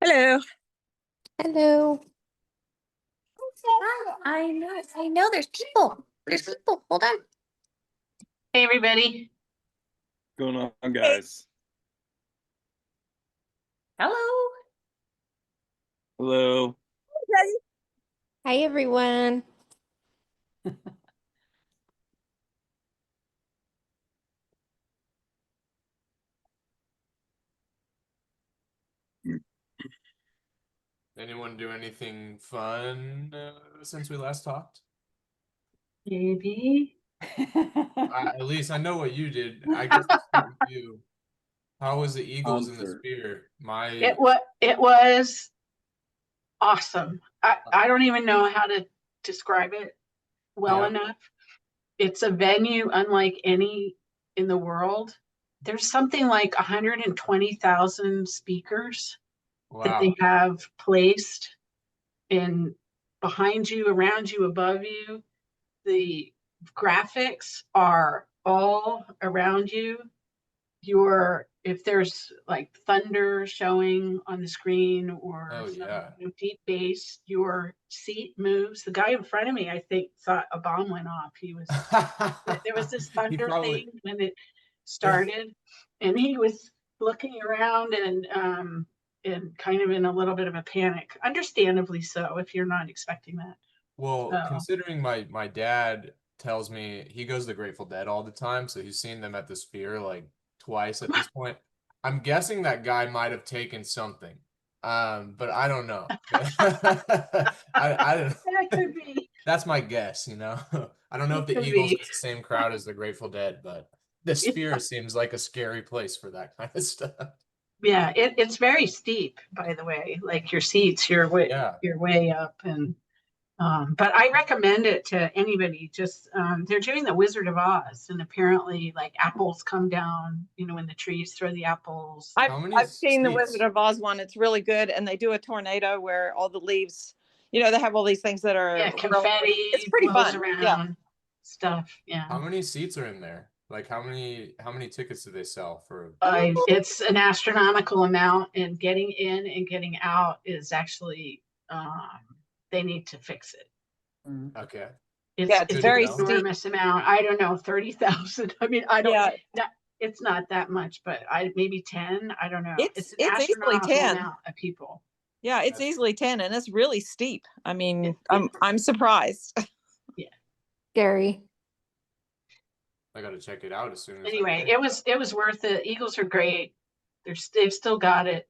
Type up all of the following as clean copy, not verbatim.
Hello. Hello. I know. There's people. Hold on. Hey, everybody. What's going on, guys? Hello. Hello. Hi, everyone. Anyone do anything fun since we last talked? Maybe. Elise, I know what you did. I guess I'll start with you. How was the Eagles in the spear? It was awesome. I don't even know how to describe it well enough. It's a venue unlike any in the world. There's something like 120,000 speakers that they have placed in behind you, around you, above you. The graphics are all around you. If there's like thunder showing on the screen or deep bass, your seat moves. The guy in front of me, I think, thought a bomb went off. There was this thunder thing when it started, and he was looking around and kind of in a little bit of a panic, understandably so, if you're not expecting that. Well, considering my dad tells me he goes to Grateful Dead all the time, so he's seen them at the Sphere like twice at this point. I'm guessing that guy might have taken something, but I don't know. I don't. That could be. That's my guess, you know. I don't know if the Eagles is the same crowd as the Grateful Dead, but the Sphere seems like a scary place for that kind of stuff. Yeah, it's very steep, by the way. Like your seats, you're way up, and but I recommend it to anybody. Just they're doing the Wizard of Oz, and apparently, like apples come down, when the trees throw the apples. I've seen the Wizard of Oz one. It's really good, and they do a tornado where all the leaves, they have all these things that are confetti. It's pretty fun. Around stuff. Yeah. How many seats are in there? Like how many tickets do they sell for? It's an astronomical amount, and getting in and getting out is actually they need to fix it. Okay. It's very enormous amount. I don't know, 30,000. I mean, I don't. It's not that much, but maybe 10. I don't know. It's easily 10 amount of people. Yeah, it's easily 10, and it's really steep. I mean, I'm surprised. Yeah. Scary. I got to check it out as soon as. Anyway, it was worth it. Eagles are great. They've still got it.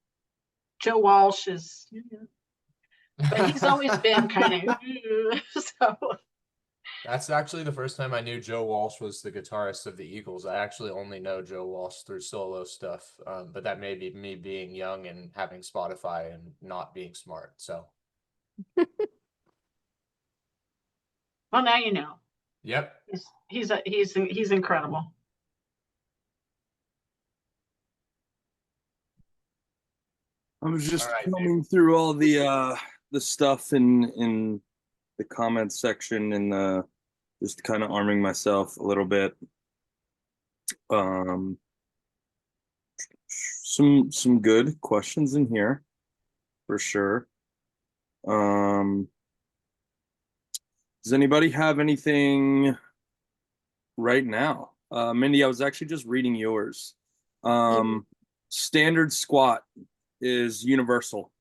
Joe Walsh is, but he's always been kind of so. That's actually the first time I knew Joe Walsh was the guitarist of the Eagles. I actually only know Joe Walsh through solo stuff, but that may be me being young and having Spotify and not being smart. So. Well, now you know. Yep. He's incredible. I was just combing through all the stuff in the comments section and just kind of arming myself a little bit. Some good questions in here for sure. Does anybody have anything right now? Mindy, I was actually just reading yours. Standard squat is universal.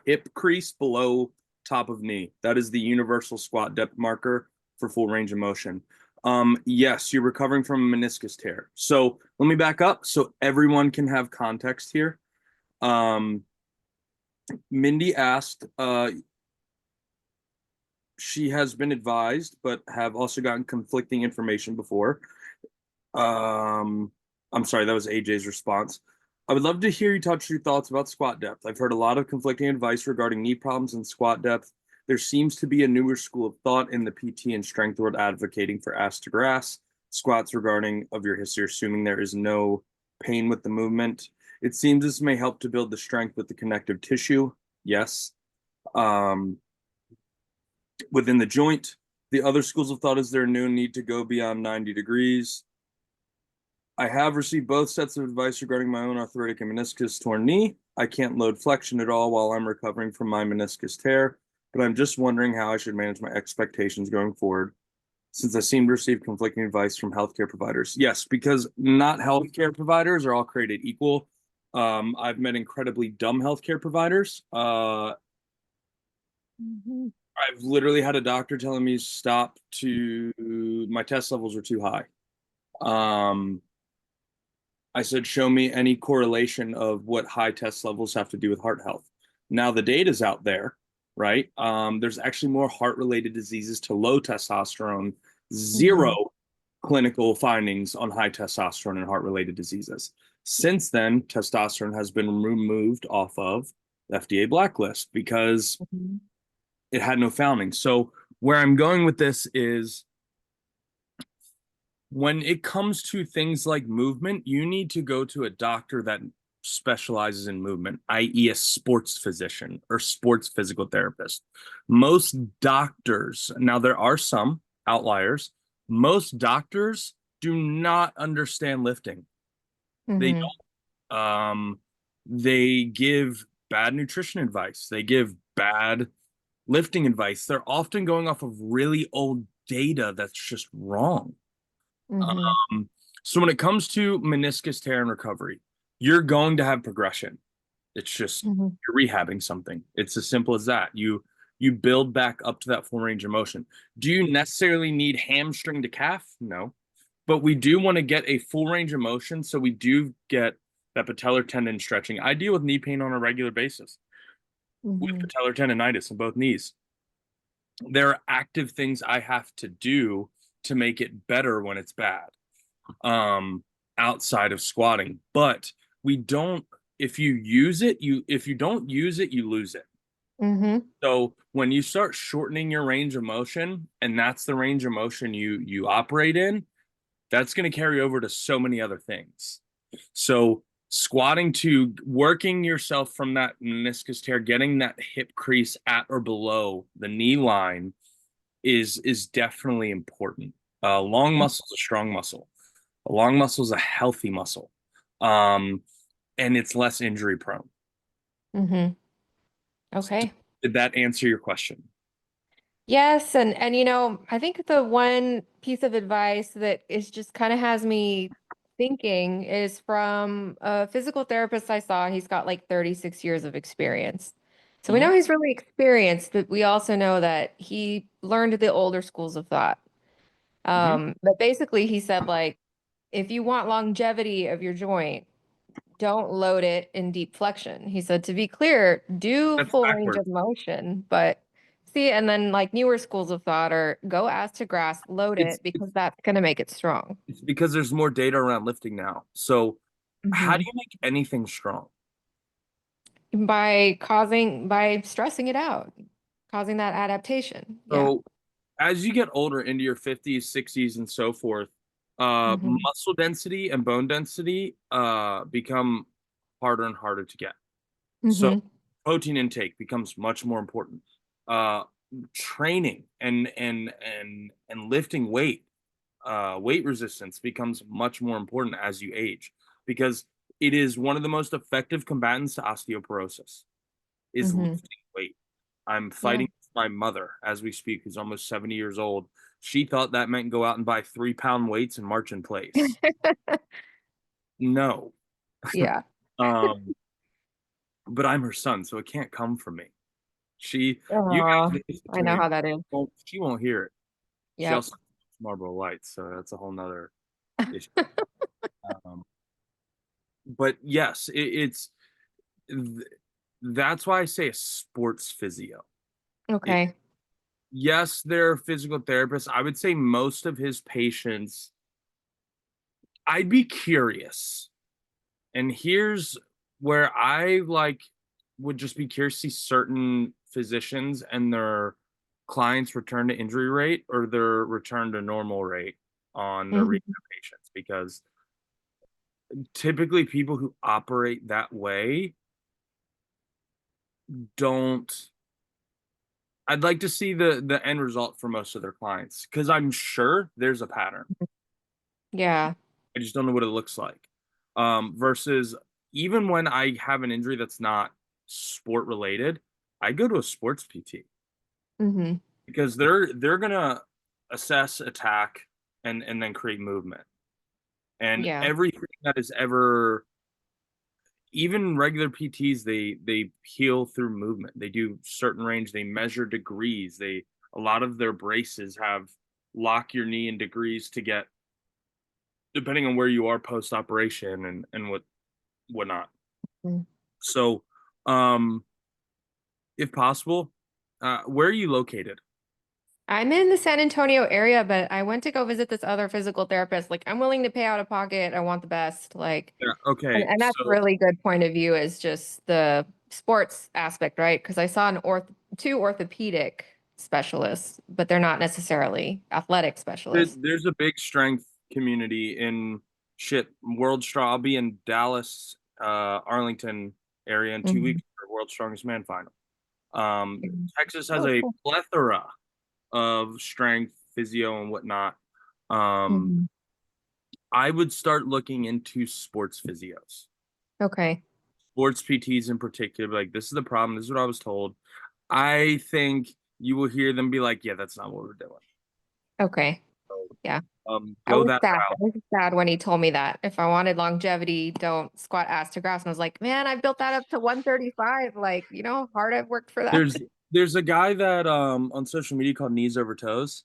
Hip crease below top of knee. That is the universal squat depth marker for full range of motion. Yes, you're recovering from a meniscus tear. So let me back up so everyone can have context here. Mindy asked, she has been advised, but have also gotten conflicting information before. I'm sorry, that was AJ's response. I would love to hear you touch your thoughts about squat depth. I've heard a lot of conflicting advice regarding knee problems and squat depth. There seems to be a newer school of thought in the PT and strength world advocating for ass to grass squats regarding of your history, assuming there is no pain with the movement. It seems this may help to build the strength with the connective tissue. Yes. Within the joint, the other schools of thought is there no need to go beyond 90 degrees. I have received both sets of advice regarding my own arthritic and meniscus torn knee. I can't load flexion at all while I'm recovering from my meniscus tear, but I'm just wondering how I should manage my expectations going forward since I seem to receive conflicting advice from healthcare providers. Yes, because not healthcare providers are all created equal. I've met incredibly dumb healthcare providers. I've literally had a doctor telling me stop to my test levels are too high. I said, show me any correlation of what high test levels have to do with heart health. Now the data's out there, right? There's actually more heart-related diseases to low testosterone, zero clinical findings on high testosterone and heart-related diseases. Since then, testosterone has been removed off of the FDA blacklist because it had no founding. So where I'm going with this is when it comes to things like movement, you need to go to a doctor that specializes in movement, i.e. a sports physician or sports physical therapist. Most doctors, now there are some outliers, most doctors do not understand lifting. They don't. They give bad nutrition advice. They give bad lifting advice. They're often going off of really old data that's just wrong. So when it comes to meniscus tear and recovery, you're going to have progression. It's just you're rehabbing something. It's as simple as that. You build back up to that full range of motion. Do you necessarily need hamstring to calf? No. But we do want to get a full range of motion, so we do get that patellar tendon stretching. I deal with knee pain on a regular basis with patellar tendonitis in both knees. There are active things I have to do to make it better when it's bad, outside of squatting. But we don't, if you use it, if you don't use it, you lose it. So when you start shortening your range of motion, and that's the range of motion you operate in, that's going to carry over to so many other things. So squatting to working yourself from that meniscus tear, getting that hip crease at or below the knee line is definitely important. Long muscle is a strong muscle. A long muscle is a healthy muscle. And it's less injury prone. Okay. Did that answer your question? Yes, and you know, I think the one piece of advice that is just kind of has me thinking is from a physical therapist I saw. He's got like 36 years of experience. So we know he's really experienced, but we also know that he learned the older schools of thought. But basically he said, like, if you want longevity of your joint, don't load it in deep flexion. He said, to be clear, do That's full range backwards. of motion, but see, and then like newer schools of thought are go ass to grass, load it because that's going to make it strong. It's because there's more data around lifting now. So how do you make anything strong? By stressing it out, causing that adaptation. So as you get older into your 50s, 60s, and so forth, muscle density and bone density become harder and harder to get. So protein intake becomes much more important. Training and lifting weight, weight resistance becomes much more important as you age, because it is one of the most effective combatants to osteoporosis is lifting weight. I'm fighting with my mother as we speak, who's almost 70 years old. She thought that meant go out and buy 3-pound weights and march in place. No. Yeah. But I'm her son, so it can't come from me. You Aw, guys listen to I know me. how that is. She won't hear it. She Yeah. also likes Marlboro Lights, so that's a whole nother issue. But yes, that's why I say a sports physio. Okay. Yes, they're physical therapists. I would say most of his patients, I'd be curious. And here's where I would just be curious to see certain physicians and their clients return to injury rate or their return to normal rate on their rehab patients, because typically people who operate that way don't. I'd like to see the end result for most of their clients, because I'm sure there's a pattern. Yeah. I just don't know what it looks like. Versus even when I have an injury that's not sport related, I go to a sports PT Mm-hmm. because they're gonna assess, attack, and then create movement. And Yeah. everything that is ever, even regular PTs, they heal through movement. They do certain range. They measure degrees. A lot of their braces have lock your knee in degrees to get, depending on where you are post operation and whatnot. Mm. So, if possible, where are you located? I'm in the San Antonio area, but I went to go visit this other physical therapist. Like, I'm willing to pay out of pocket. I want the best. Like, Yeah, okay. and that's So really good point of view is just the sports aspect, right? Because I saw two orthopedic specialists, but they're not necessarily athletic specialists. there's a big strength community in World Strong. I'll be in Dallas, Arlington area in 2 weeks for World's Strongest Man final. Texas has a cool. plethora of strength, physio, and whatnot. I would start looking into sports physios, Okay. sports PTs in particular. Like, this is the problem. This is what I was told. I think you will hear them be like, "Yeah, that's not what we're doing." Okay. Yeah. I Go was that sad. route. I was sad when he told me that. If I wanted longevity, don't squat ass to grass. And I was like, man, I built that up to 135. Like, you know, hard I've worked for that. There's a guy that on social media called Knees Over Toes.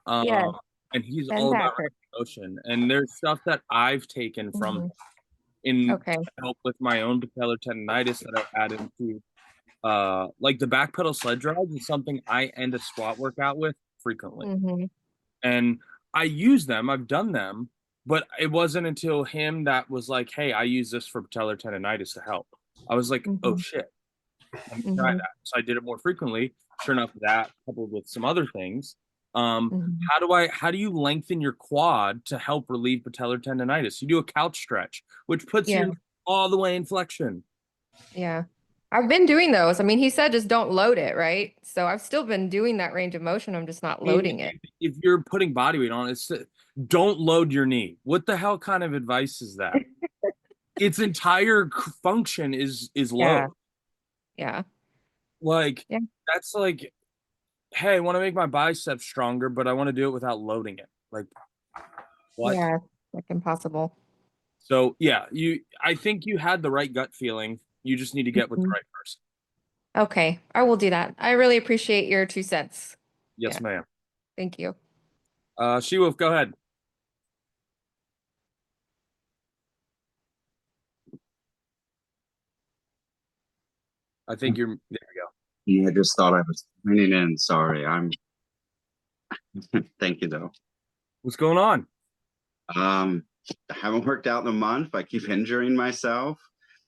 Yeah. And he's Ben all about Patrick. motion. And there's stuff that I've taken from in Okay. to help with my own patellar tendonitis that I add into like the back pedal sled drives is something I end a squat workout with frequently. And I use them, I've done them, but it wasn't until him that was like, "Hey, I use this for patellar tendonitis to help." I was like, "Oh shit, let me try that." So I did it more frequently. Sure enough, that coupled with some other things. How do you lengthen your quad to help relieve patellar tendonitis? You do a couch stretch, which puts you all the way in flexion. Yeah. I've been doing those. I mean, he said just don't load it, right? So I've still been doing that range of motion. I'm just not loading it. If you're putting body weight on it, don't load your knee. What the hell kind of advice is that? Its entire function is low. Yeah. Like, that's like, hey, I want to make my biceps stronger, but I want to do it without loading it. Like, what? Yeah, like impossible. So yeah, I think you had the right gut feeling. You just need to get with the right person. Okay, I will do that. I really appreciate your 2 cents. Yes, ma'am. Thank you. She-Wolf, go ahead. I think there we go. Yeah, I just thought I was tuning in. Sorry, thank you though. What's going on? I haven't worked out in a month. I keep injuring myself.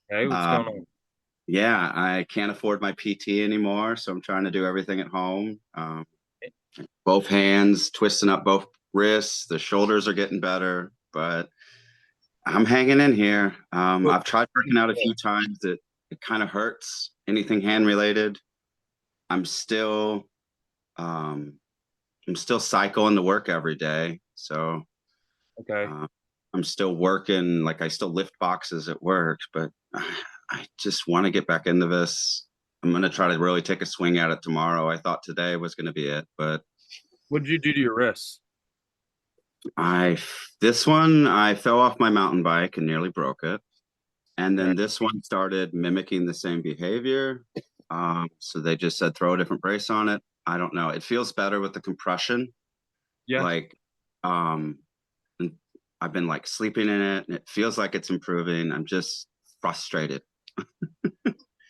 Hey, what's going on? Yeah, I can't afford my PT anymore, so I'm trying to do everything at home. Both hands, twisting up both wrists. The shoulders are getting better, but I'm hanging in here. I've tried working out a few times. It kind of hurts. Anything hand related. I'm still cycling to work every day. So okay. I'm still working, like I still lift boxes at work, but I just want to get back into this. I'm going to try to really take a swing at it tomorrow. I thought today was going to be it, but what did you do to your wrists? This one, I fell off my mountain bike and nearly broke it. And then this one started mimicking the same behavior. So they just said, throw a different brace on it. I don't know. It feels better with the compression. Yeah. Like, I've been like sleeping in it and it feels like it's improving. I'm just frustrated.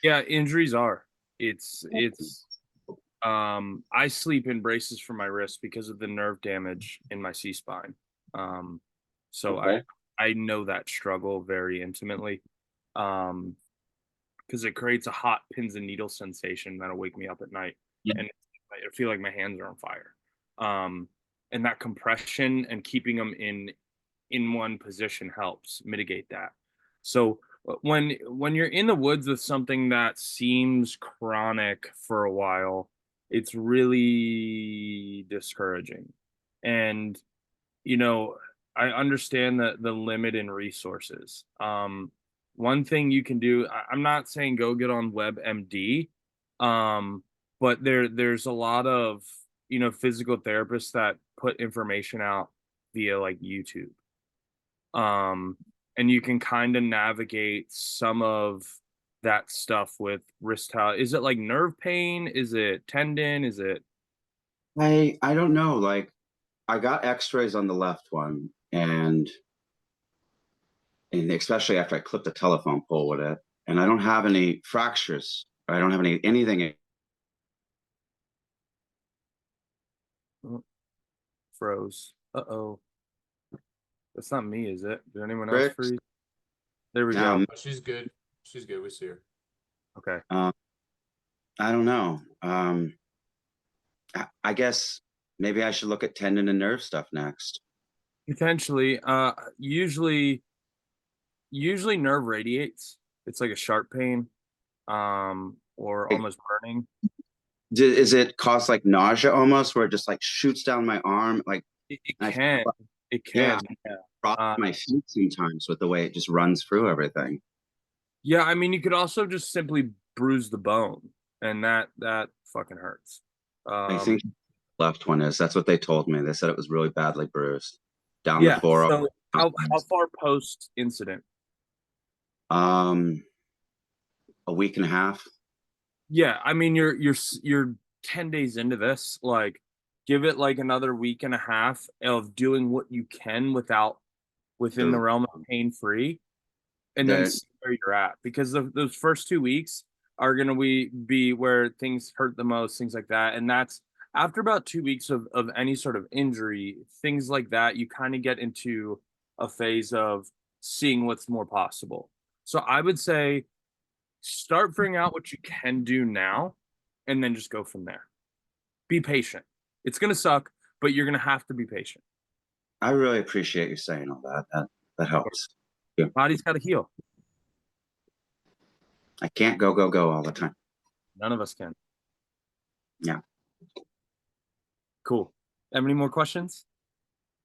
Yeah, injuries are. I sleep in braces for my wrist because of the nerve damage in my C-spine. So I know that struggle very intimately. Because it creates a hot pins and needles sensation that'll wake me up at night. And I feel like my hands are on fire. And that compression and keeping them in one position helps mitigate that. So when you're in the woods with something that seems chronic for a while, it's really discouraging. And I understand the limit in resources. one thing you can do, I'm not saying go get on WebMD, but there's a lot of, you know, physical therapists that put information out via like YouTube. And you can kind of navigate some of that stuff with wrist how. Is it like nerve pain? Is it tendon? Is it? I don't know. Like, I got X-rays on the left one, and especially after I clipped the telephone pole with it, and I don't have any fractures. I don't have anything. Froze. Uh-oh. That's not me, is it? Did anyone else freeze? There we go. Oh, she's good. She's good. We see her. Okay. I don't know. I guess maybe I should look at tendon and nerve stuff next. Potentially. Usually nerve radiates. It's like a sharp pain, or almost burning. Is it cause like nausea almost, where it just like shoots down my arm? Like It can. It can. Yeah. My feet sometimes with the way it just runs through everything. Yeah, I mean, you could also just simply bruise the bone, and that fucking hurts. I think left one is. That's what they told me. They said it was really badly bruised down the forearm. So how far post incident? A week and a half. Yeah, I mean, you're 10 days into this. Like, give it like another week and a half of doing what you can within the realm of pain free, and then see where you're at, because those first 2 weeks are going to be where things hurt the most, things like that. And that's after about 2 weeks of any sort of injury, things like that, you kind of get into a phase of seeing what's more possible. So I would say start figuring out what you can do now, and then just go from there. Be patient. It's going to suck, but you're going to have to be patient. I really appreciate you saying all that. That helps. Yeah. Body's got to heal. I can't go all the time. None of us can. Yeah. Cool. Have any more questions?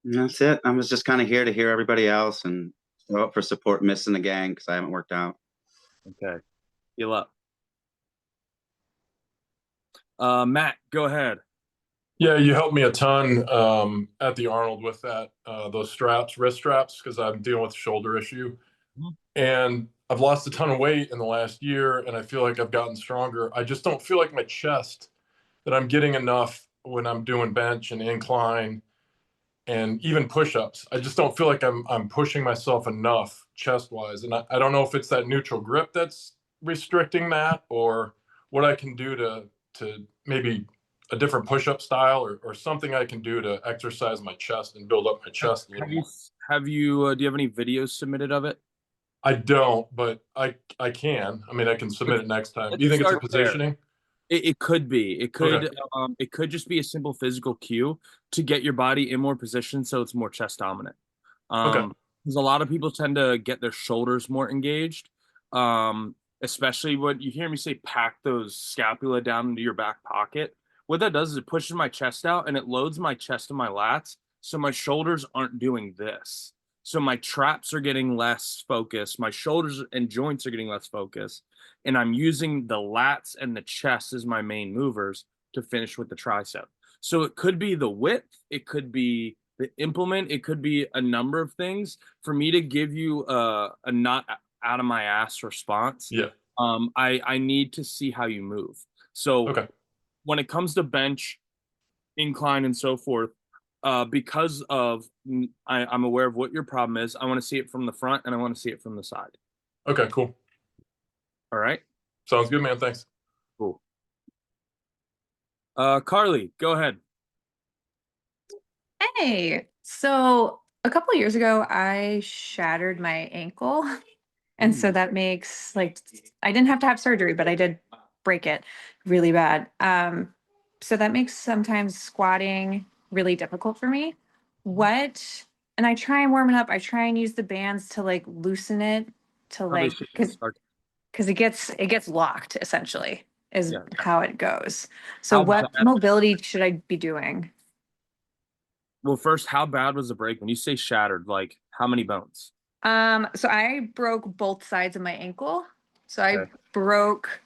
That's it. I was just kind of here to hear everybody else and show up for support, missing the gang because I haven't worked out. Okay. Heal up. Matt, go ahead. Yeah, you helped me a ton at the Arnold with that, those straps, wrist straps, because I'm dealing with a shoulder issue. And I've lost a ton of weight in the last year, and I feel like I've gotten stronger. I just don't feel like my chest, that I'm getting enough when I'm doing bench and incline and even push-ups. I just don't feel like I'm pushing myself enough chest-wise. And I don't know if it's that neutral grip that's restricting that, or what I can do to maybe a different push-up style or something I can do to exercise my chest and build up my chest a little more. Do you have any videos submitted of it? I don't, but I can. I mean, I can submit it next time. Do you think it's a positioning? It could be. It could. Okay. It could just be a simple physical cue to get your body in more position, so it's more chest dominant. Okay. Because a lot of people tend to get their shoulders more engaged, especially when you hear me say pack those scapula down into your back pocket. What that does is it pushes my chest out and it loads my chest and my lats, so my shoulders aren't doing this. So my traps are getting less focused, my shoulders and joints are getting less focused, and I'm using the lats and the chest as my main movers to finish with the tricep. So it could be the width, it could be the implement, it could be a number of things. For me to give you a not out of my ass response, Yeah. I need to see how you move. So Okay. when it comes to bench, incline, and so forth, because of I'm aware of what your problem is, I want to see it from the front and I want to see it from the side. Okay, cool. All right. Sounds good, man. Thanks. Cool. Carlee, go ahead. Hey, so a couple of years ago, I shattered my ankle. And so that makes like, I didn't have to have surgery, but I did break it really bad. So that makes sometimes squatting really difficult for me. And I try and warm it up. I try and use the bands to like loosen it to like, because it gets locked essentially is how it goes. So what mobility should I be doing? Well, first, how bad was the break? When you say shattered, like how many bones? So I broke both sides of my ankle. So I Okay. broke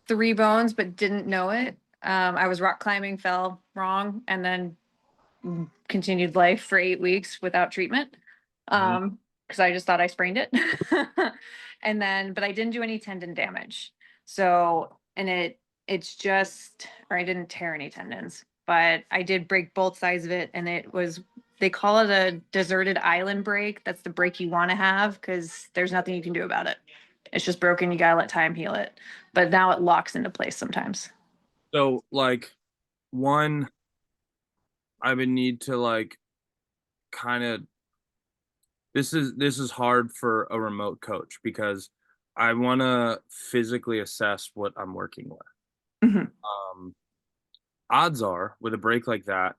3 bones, but didn't know it. I was rock climbing, fell wrong, and then continued life for 8 weeks without treatment. Because I just thought I sprained it. And then, but I didn't do any tendon damage. So, and it's just, or I didn't tear any tendons, but I did break both sides of it. And it was, they call it a deserted island break. That's the break you want to have because there's nothing you can do about it. It's just broken. You gotta let time heal it. But now it locks into place sometimes. So like one, I would need to like kind of this is hard for a remote coach because I want to physically assess what I'm working with. Mhm. Odds are with a break like that,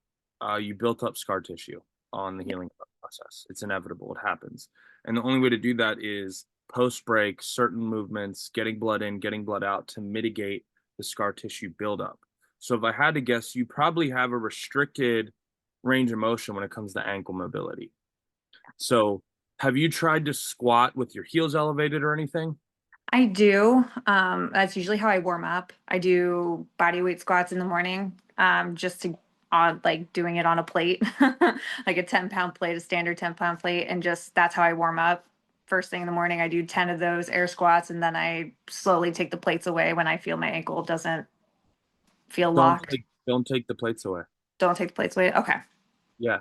you built up scar tissue on the healing process. It's inevitable. It happens. And the only way to do that is post break, certain movements, getting blood in, getting blood out to mitigate the scar tissue buildup. So if I had to guess, you probably have a restricted range of motion when it comes to ankle mobility. So have you tried to squat with your heels elevated or anything? I do. That's usually how I warm up. I do body weight squats in the morning, just to on like doing it on a plate, like a 10-pound plate, a standard 10-pound plate, and just that's how I warm up. First thing in the morning, I do 10 of those air squats, and then I slowly take the plates away when I feel my ankle doesn't feel locked. Don't take the plates away. Don't take the plates away. Okay. Yeah.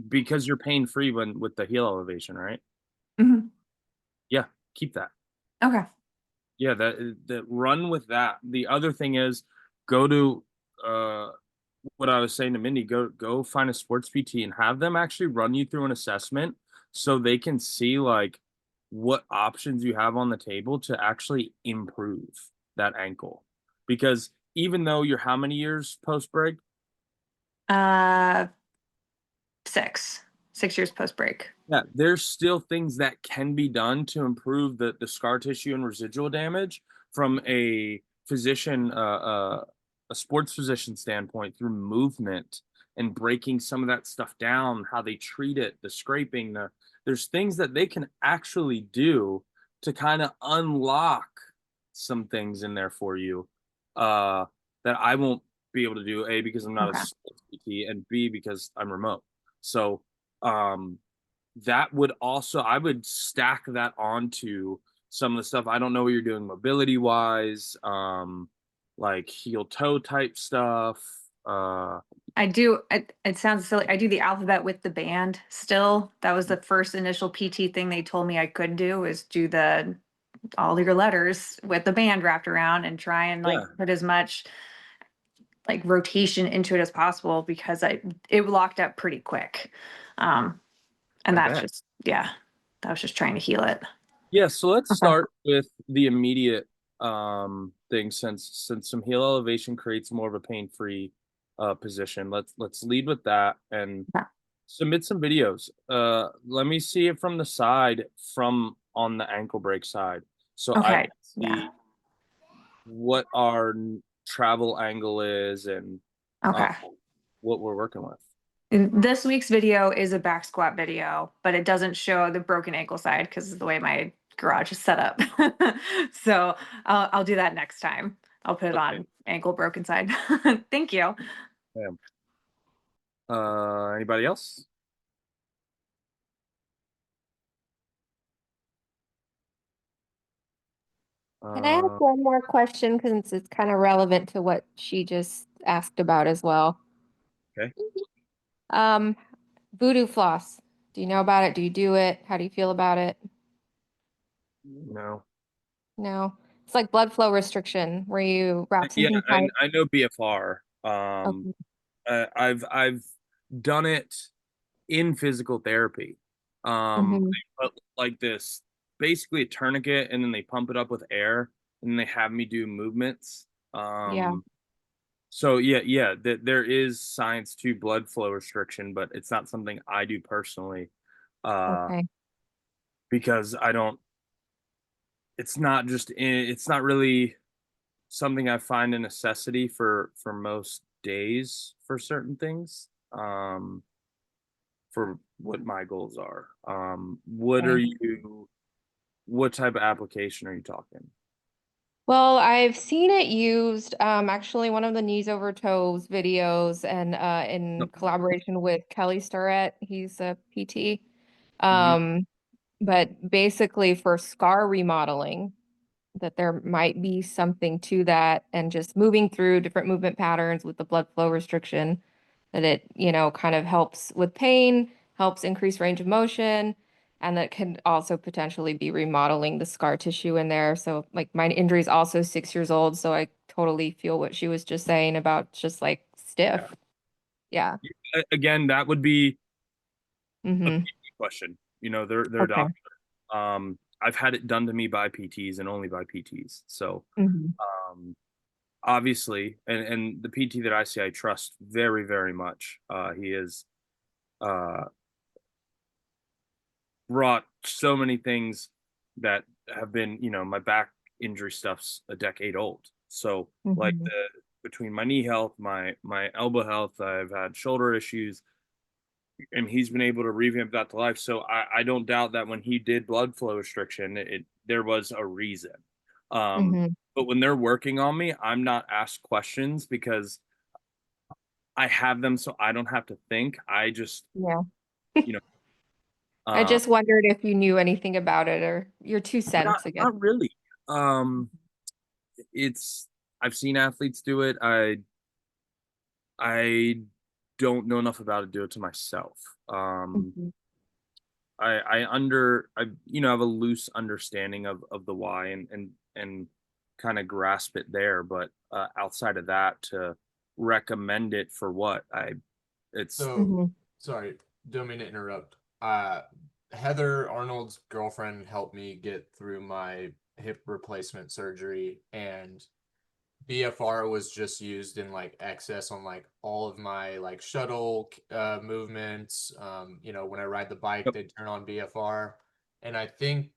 Because you're pain free when with the heel elevation, right? Mhm. Yeah, keep that. Okay. Yeah, that run with that. The other thing is go to what I was saying to Mindy, go find a sports PT and have them actually run you through an assessment so they can see like what options you have on the table to actually improve that ankle. Because even though you're how many years post break? 6 years post break. Yeah, there's still things that can be done to improve the scar tissue and residual damage from a physician, a sports physician standpoint through movement and breaking some of that stuff down, how they treat it, the scraping, there's things that they can actually do to kind of unlock some things in there for you that I won't be able to do, A, because I'm not Okay. a sports PT, and B, because I'm remote. So that would also, I would stack that onto some of the stuff. I don't know what you're doing mobility wise, like heel toe type stuff. I do. It sounds silly. I do the alphabet with the band still. That was the first initial PT thing they told me I could do is do the all your letters with the band wrapped around and try and like Yeah. put as much like rotation into it as possible because it locked up pretty quick. And I that's bet. just that was just trying to heal it. Yeah, so let's Okay. start with the immediate thing since some heel elevation creates more of a pain-free position. Let's lead with that and Yeah. submit some videos. Let me see it from the side from on the ankle break side. So I Okay. can see Yeah. what our travel angle is and Okay. what we're working with. And this week's video is a back squat video, but it doesn't show the broken ankle side because of the way my garage is set up. So I'll do that next time. I'll put it Okay. on ankle broken side. Thank you. Anybody else? Can I ask one more question because it's kind of relevant to what she just asked about as well? Okay. Voodoo floss. Do you know about it? Do you do it? How do you feel about it? No. No. It's like blood flow restriction where you wrap Yeah, something tight. I know BFR. Okay. I've done it in physical therapy. Mhm. They put like this, basically a tourniquet, and then they pump it up with air, and they have me do movements. Yeah. So yeah, there is science to blood flow restriction, but it's not something I do personally, Okay. because I don't. It's not just it's not really something I find a necessity for most days for certain things. for what my goals are. What are you? What type of application are you talking? Well, I've seen it used, actually one of the knees over toes videos and in collaboration with Kelly Starrett. He's a PT. But basically for scar remodeling, that there might be something to that, and just moving through different movement patterns with the blood flow restriction, that it, you know, kind of helps with pain, helps increase range of motion, and that can also potentially be remodeling the scar tissue in there. So like my injury is also 6 years old, so I totally feel what she was just saying about just like stiff. Yeah. Again, that would be Mm-hmm. a PT question. You know, they're Okay. doctor. I've had it done to me by PTs and only by PTs. So obviously, and the PT that I see, I trust very, very much. He has brought so many things that have been, you know, my back injury stuff's a decade old. So like between my knee health, my elbow health, I've had shoulder issues, and he's been able to revamp that to life. So I don't doubt that when he did blood flow restriction, there was a reason. But when they're working on me, I'm not asked questions because I have them, so I don't have to think. I just, Yeah. you know, I just wondered if you knew anything about it, or your 2 cents again. not really. I've seen athletes do it. I don't know enough about it to do it to myself. I you know, have a loose understanding of the why and kind of grasp it there, but outside of that, to recommend it for what it's So sorry, don't mean to interrupt. Heather Arnold's girlfriend helped me get through my hip replacement surgery, and BFR was just used in like excess on like all of my like shuttle movements. You know, when I ride the bike, they turn on BFR. And I think,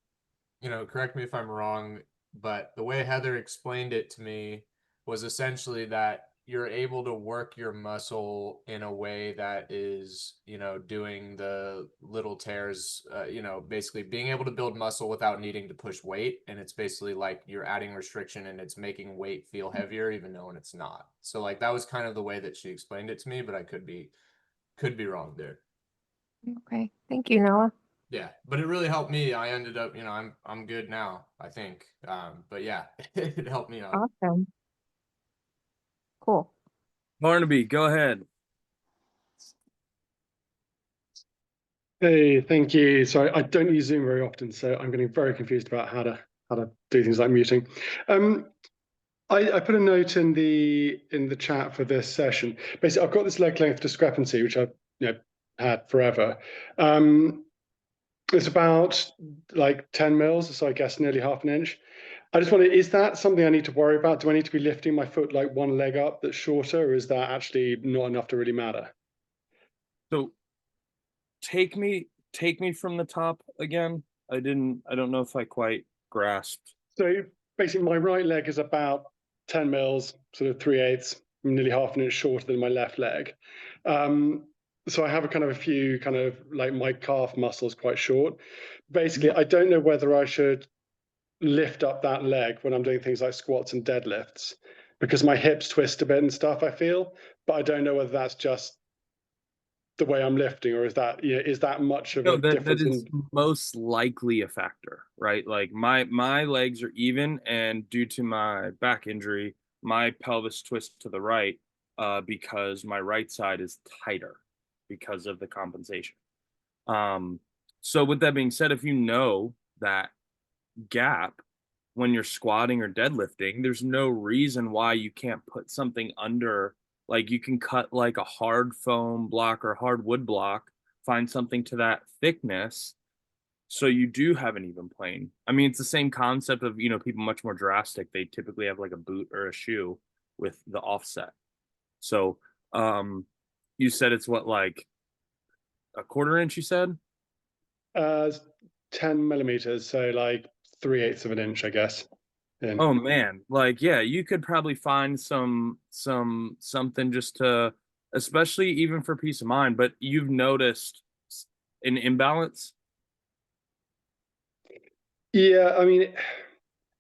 you know, correct me if I'm wrong, but the way Heather explained it to me was essentially that you're able to work your muscle in a way that is, you know, doing the little tears, you know, basically being able to build muscle without needing to push weight. And it's basically like you're adding restriction and it's making weight feel heavier, even though it's not. So like that was kind of the way that she explained it to me, but I could be wrong there. Okay. Thank you, Noah. Yeah, but it really helped me. I ended up, you know, I'm good now, I think. But yeah, it helped me out. Awesome. Cool. Barnaby, go ahead. Hey, thank you. So I don't use Zoom very often, so I'm getting very confused about how to do things like muting. I put a note in the chat for this session. Basically, I've got this leg length discrepancy, which I've had forever. It's about like 10 mils, so I guess nearly half an inch. I just wonder, is that something I need to worry about? Do I need to be lifting my foot like one leg up that's shorter, or is that actually not enough to really matter? So take me from the top again. I don't know if I quite grasped. So basically my right leg is about 10 mils, sort of 3/8, nearly half an inch shorter than my left leg. So I have a few kind of like my calf muscles quite short. Basically, I don't know whether I should lift up that leg when I'm doing things like squats and deadlifts, because my hips twist a bit and stuff, I feel, but I don't know whether that's just the way I'm lifting, or is that much of a difference? That is most likely a factor, right? Like my legs are even, and due to my back injury, my pelvis twists to the right because my right side is tighter because of the compensation. So with that being said, if you know that gap when you're squatting or deadlifting, there's no reason why you can't put something under. Like you can cut like a hard foam block or hard wood block, find something to that thickness, so you do have an even plane. I mean, it's the same concept of, you know, people much more drastic. They typically have like a boot or a shoe with the offset. So you said it's what, like a quarter inch, you said? 10 millimeters, so like 3/8 of an inch, I guess. Yeah. Oh man, like yeah, you could probably find something just to, especially even for peace of mind. But you've noticed an imbalance? Yeah, I mean,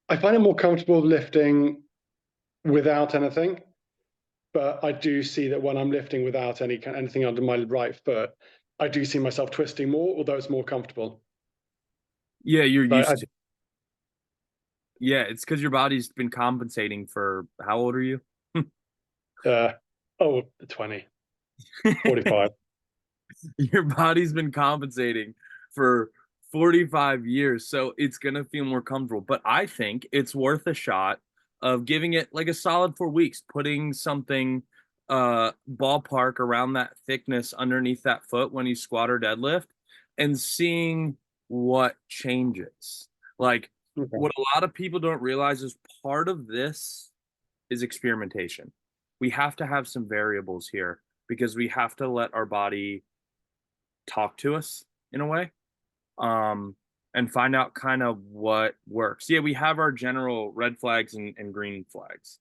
I find it more comfortable lifting without anything, but I do see that when I'm lifting without anything under my right foot, I do see myself twisting more, although it's more comfortable. Yeah, you're Like, used to. Yeah, it's because your body's been compensating for how old are you? 20, 45. Your body's been compensating for 45 years, so it's gonna feel more comfortable. But I think it's worth a shot of giving it like a solid 4 weeks, putting something ballpark around that thickness underneath that foot when you squat or deadlift and seeing what changes. Like what a lot of people don't realize is part of this is experimentation. We have to have some variables here because we have to let our body talk to us in a way, and find out kind of what works. Yeah, we have our general red flags and green flags,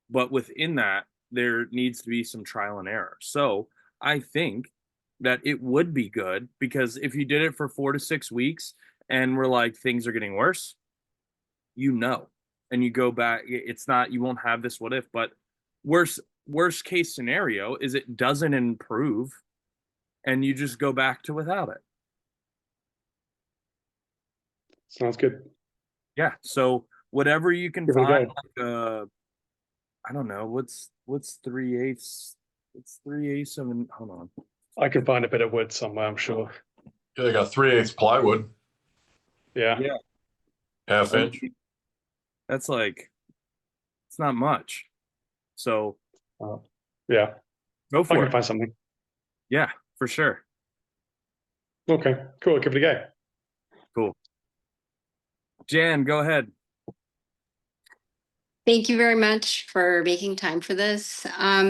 but within that, there needs to be some trial and error. So I think that it would be good because if you did it for 4 to 6 weeks and we're like, things are getting worse, and you go back, it's not, you won't have this what if, but worst case scenario is it doesn't improve and you just go back to without it. Sounds good. Yeah. So whatever you can Give it a find, go. like I don't know, what's 3/8? It's 3/8 of an, hold on. I can find a bit of wood somewhere, I'm sure. Yeah, they got 3/8 plywood, Yeah. Yeah. half inch. That's like, it's not much. So Yeah. go I for can it. find something. Yeah, for sure. Okay, cool. Give it a go. Cool. Jan, go ahead. Thank you very much for making time for this.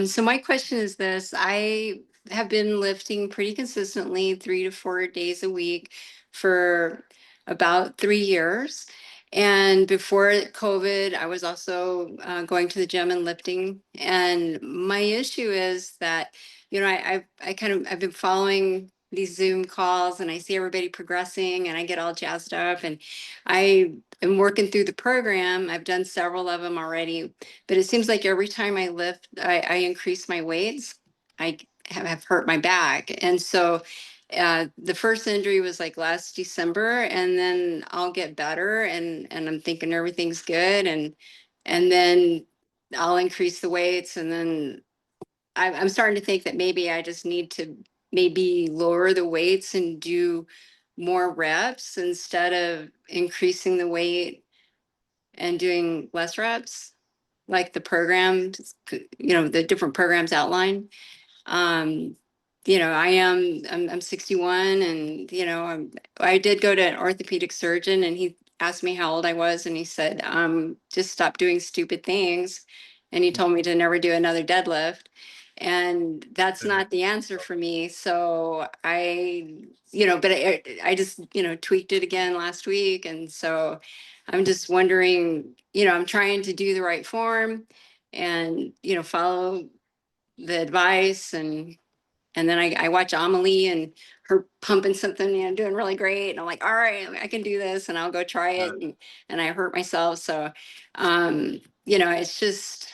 So my question is this: I have been lifting pretty consistently 3 to 4 days a week for about 3 years. And before COVID, I was also going to the gym and lifting. And my issue is that, I've been following these Zoom calls and I see everybody progressing and I get all jazzed up and I am working through the program. I've done several of them already, but it seems like every time I lift, I increase my weights, I have hurt my back. And so the first injury was like last December, and then I'll get better and I'm thinking everything's good. And then I'll increase the weights. And then I'm starting to think that maybe I just need to maybe lower the weights and do more reps instead of increasing the weight and doing less reps, like the programs, the different programs outline. Um, I'm 61 and, I did go to an orthopedic surgeon and he asked me how old I was and he said, just stop doing stupid things. And he told me to never do another deadlift. And that's not the answer for me. So but I just, tweaked it again last week. And so I'm just wondering, I'm trying to do the right form and, follow the advice and then I watch Amelie and her pumping something, doing really great. And I'm like, all right, I can do this and I'll go try it. And I hurt myself. So, it's just,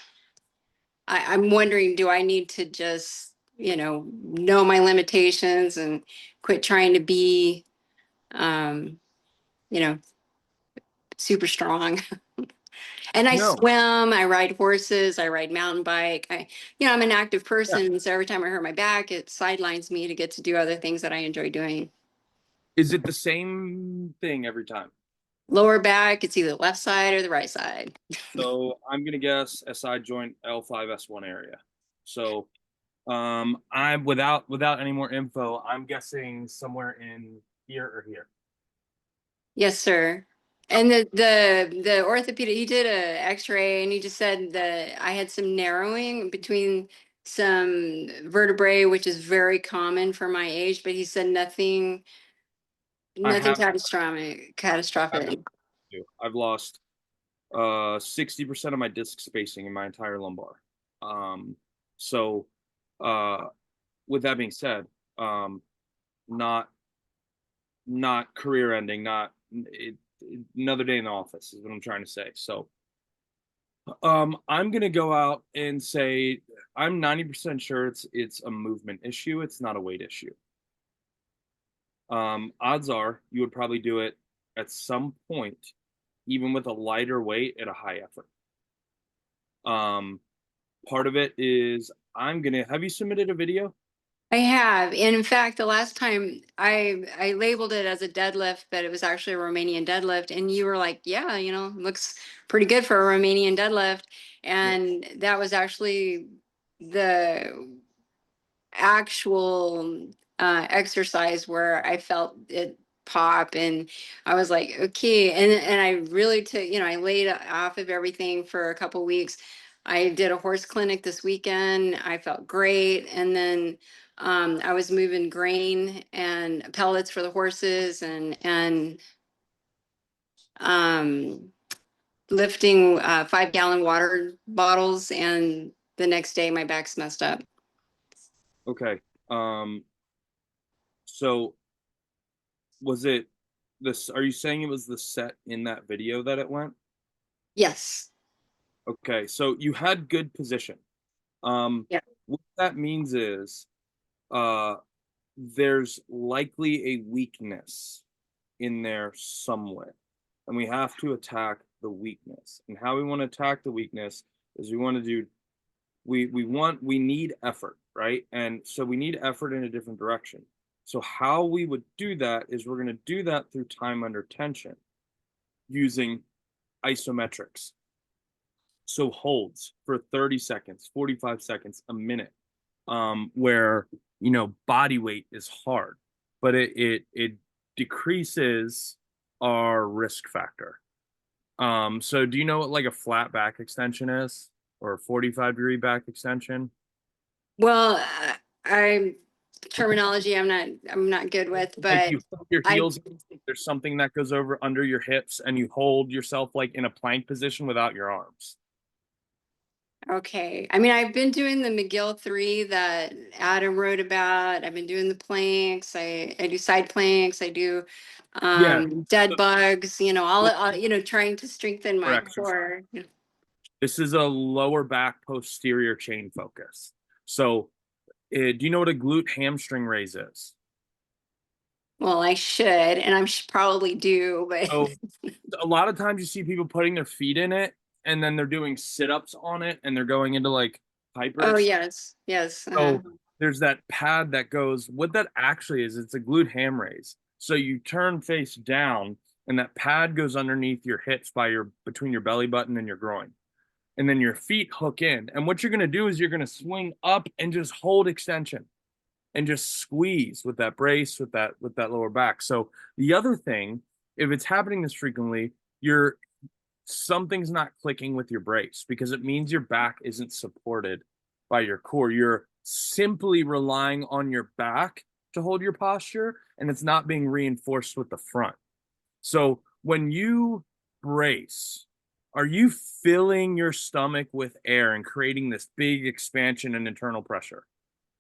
I'm wondering, do I need to just, know my limitations and quit trying to be, you know, super strong? And I No. swim, I ride horses, I ride mountain bike. I'm an active person. So every time I hurt my back, it sidelines me to get to do other things that I enjoy doing. Is it the same thing every time? Lower back, it's either the left side or the right side. So I'm gonna guess SI joint L5S1 area. So I'm without any more info, I'm guessing somewhere in here or here. Yes, sir. And the orthopedic, he did a x-ray and he just said that I had some narrowing between some vertebrae, which is very common for my age, but he said nothing catastrophic. I've lost 60% of my disc spacing in my entire lumbar. So with that being said, not not career ending, not another day in the office is what I'm trying to say. So I'm gonna go out and say I'm 90% sure it's a movement issue. It's not a weight issue. Odds are you would probably do it at some point, even with a lighter weight at a high effort. Part of it is have you submitted a video? I have. And in fact, the last time I labeled it as a deadlift, but it was actually a Romanian deadlift. And you were like, yeah, looks pretty good for a Romanian deadlift. And that was actually the actual exercise where I felt it pop, and I was like, okay. And I really took, I laid off of everything for a couple weeks. I did a horse clinic this weekend. I felt great. And then I was moving grain and pellets for the horses, and lifting 5-gallon water bottles. And the next day my back's messed up. Okay. So was it this? Are you saying it was the set in that video that it went? Yes. Okay. So you had good position. Yeah. What that means is, there's likely a weakness in there somewhere, and we have to attack the weakness. And how we want to attack the weakness is we need effort, right? And so we need effort in a different direction. So how we would do that is we're going to do that through time under tension using isometrics. So holds for 30 seconds, 45 seconds, a minute, where, body weight is hard, but it decreases our risk factor. So do you know what like a flat back extension is, or a 45-degree back extension? Well, terminology I'm not good with, but like you put your heels there's something that goes over under your hips and you hold yourself like in a plank position without your arms. okay. I mean, I've been doing the McGill 3 that Adam wrote about. I've been doing the planks. I do side planks. I do dead bugs, all trying to strengthen my core. This is a lower back posterior chain focus. So do you know what a glute hamstring raise is? Well, I should, and I probably do, but So a lot of times you see people putting their feet in it and then they're doing sit-ups on it and they're going into like hyper. Oh yes. So there's that pad that goes, what that actually is, it's a glute ham raise. So you turn face down and that pad goes underneath your hips between your belly button and your groin. And then your feet hook in. And what you're going to do is you're going to swing up and just hold extension and just squeeze with that brace, with that lower back. So the other thing, if it's happening this frequently, something's not clicking with your brace, because it means your back isn't supported by your core. You're simply relying on your back to hold your posture, and it's not being reinforced with the front. So when you brace, are you filling your stomach with air and creating this big expansion and internal pressure?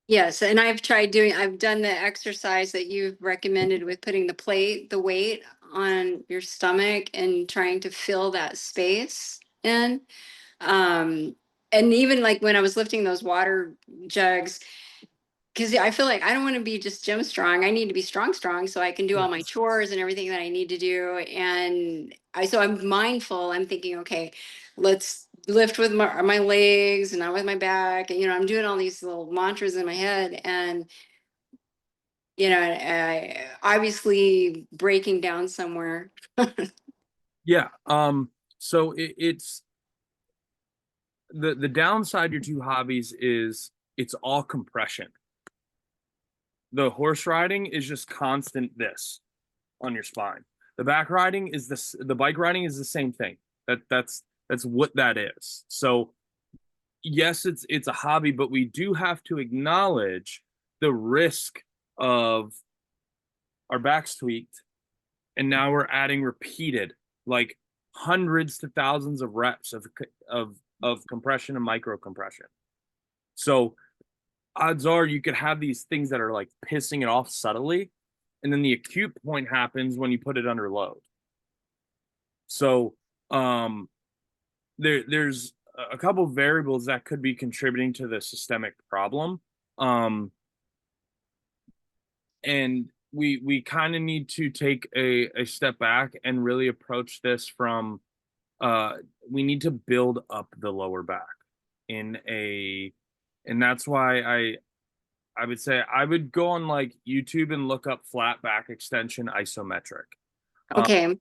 Yes, and I've done the exercise that you've recommended with putting the weight on your stomach and trying to fill that space in. And even like when I was lifting those water jugs, because I feel like I don't want to be just gym strong. I need to be strong, so I can do all my chores and everything that I need to do. And so I'm mindful. I'm thinking, okay, let's lift with my legs and not with my back. And, I'm doing all these little mantras in my head, and, I obviously breaking down somewhere. Yeah. So it's the downside to your two hobbies is it's all compression. The horse riding is just constant this on your spine. The bike riding is the same thing. That's what that is. So yes, it's a hobby, but we do have to acknowledge the risk of our backs tweaked, and now we're adding repeated, like hundreds to thousands of reps of compression and micro compression. So odds are you could have these things that are like pissing it off subtly, and then the acute point happens when you put it under load. So there's a couple of variables that could be contributing to the systemic problem. And we kind of need to take a step back and really approach this from we need to build up the lower back and that's why I would say I would go on like YouTube and look up flat back extension isometric. Okay.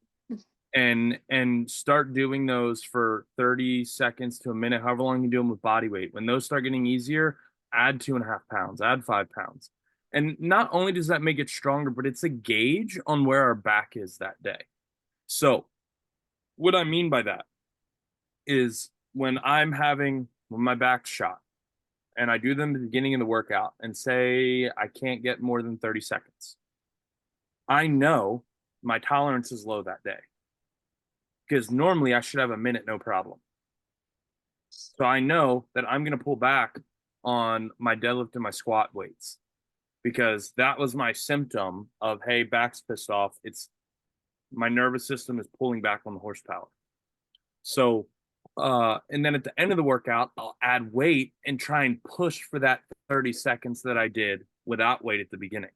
And start doing those for 30 seconds to a minute, however long you do them with body weight. When those start getting easier, add 2.5 pounds, add 5 pounds. And not only does that make it stronger, but it's a gauge on where our back is that day. So what I mean by that is when my back's shot and I do them at the beginning of the workout and say I can't get more than 30 seconds, I know my tolerance is low that day because normally I should have a minute, no problem. So I know that I'm going to pull back on my deadlift and my squat weights because that was my symptom of, hey, back's pissed off. It's my nervous system is pulling back on the horsepower. So, and then at the end of the workout, I'll add weight and try and push for that 30 seconds that I did without weight at the beginning.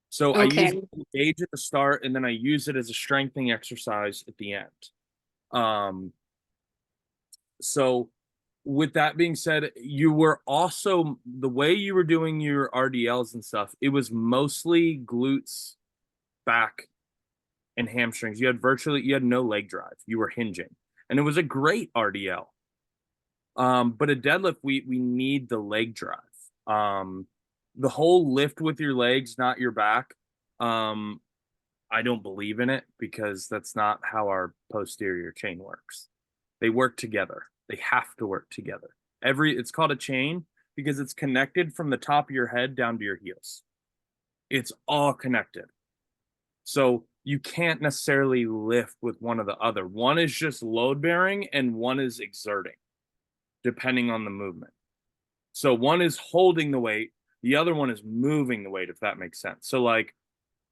So I use it to gauge at the start, and then I use it as a strengthening exercise at the end. So with that being said, you were also, the way you were doing your RDLs and stuff, it was mostly glutes, back, and hamstrings. You had no leg drive. You were hinging. And it was a great RDL. But a deadlift, we need the leg drive. The whole lift with your legs, not your back, I don't believe in it because that's not how our posterior chain works. They work together. They have to work together. It's called a chain because it's connected from the top of your head down to your heels. It's all connected. So you can't necessarily lift with one or the other. One is just load bearing and one is exerting, depending on the movement. So one is holding the weight. The other one is moving the weight, if that makes sense. So like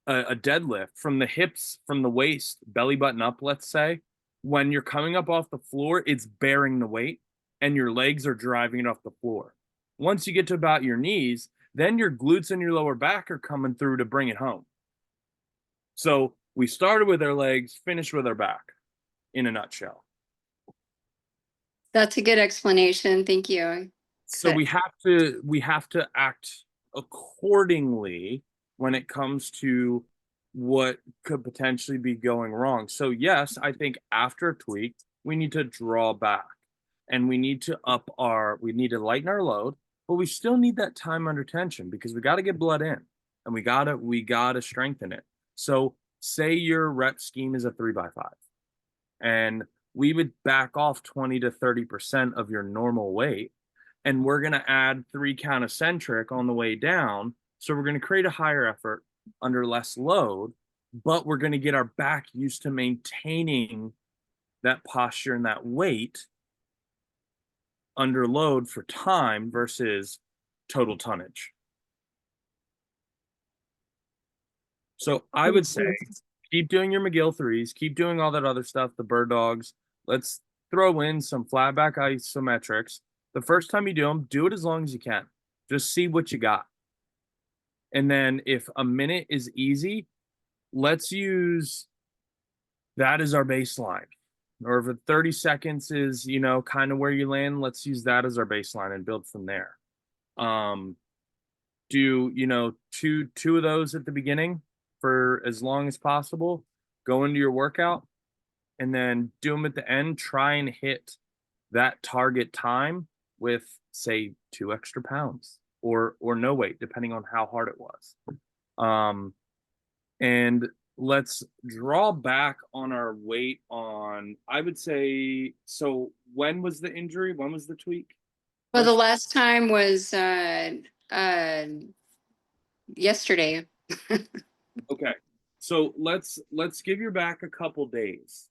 a deadlift from the hips, from the waist, belly button up, let's say, when you're coming up off the floor, it's bearing the weight and your legs are driving it off the floor. Once you get to about your knees, then your glutes and your lower back are coming through to bring it home. So we started with our legs, finished with our back, in a nutshell. That's a good explanation. Thank you. So we have to act accordingly when it comes to what could potentially be going wrong. So yes, I think after a tweak, we need to draw back and we need to lighten our load, but we still need that time under tension because we got to get blood in and we got to strengthen it. So say your rep scheme is a 3x5 and we would back off 20 to 30% of your normal weight. And we're going to add 3 count eccentric on the way down. So we're going to create a higher effort under less load, but we're going to get our back used to maintaining that posture and that weight under load for time versus total tonnage. So I would say keep doing your McGill threes, keep doing all that other stuff, the bird dogs. Let's throw in some flat back isometrics. The first time you do them, do it as long as you can. Just see what you got. And then if a minute is easy, let's use that as our baseline. Or if 30 seconds is, kind of where you land, let's use that as our baseline and build from there. Do, two of those at the beginning for as long as possible. Go into your workout and then do them at the end. Try and hit that target time with, say, 2 extra pounds or no weight, depending on how hard it was. And let's draw back on our weight on, I would say, so when was the injury? When was the tweak? Well, the last time was yesterday. Okay. So let's give your back a couple days.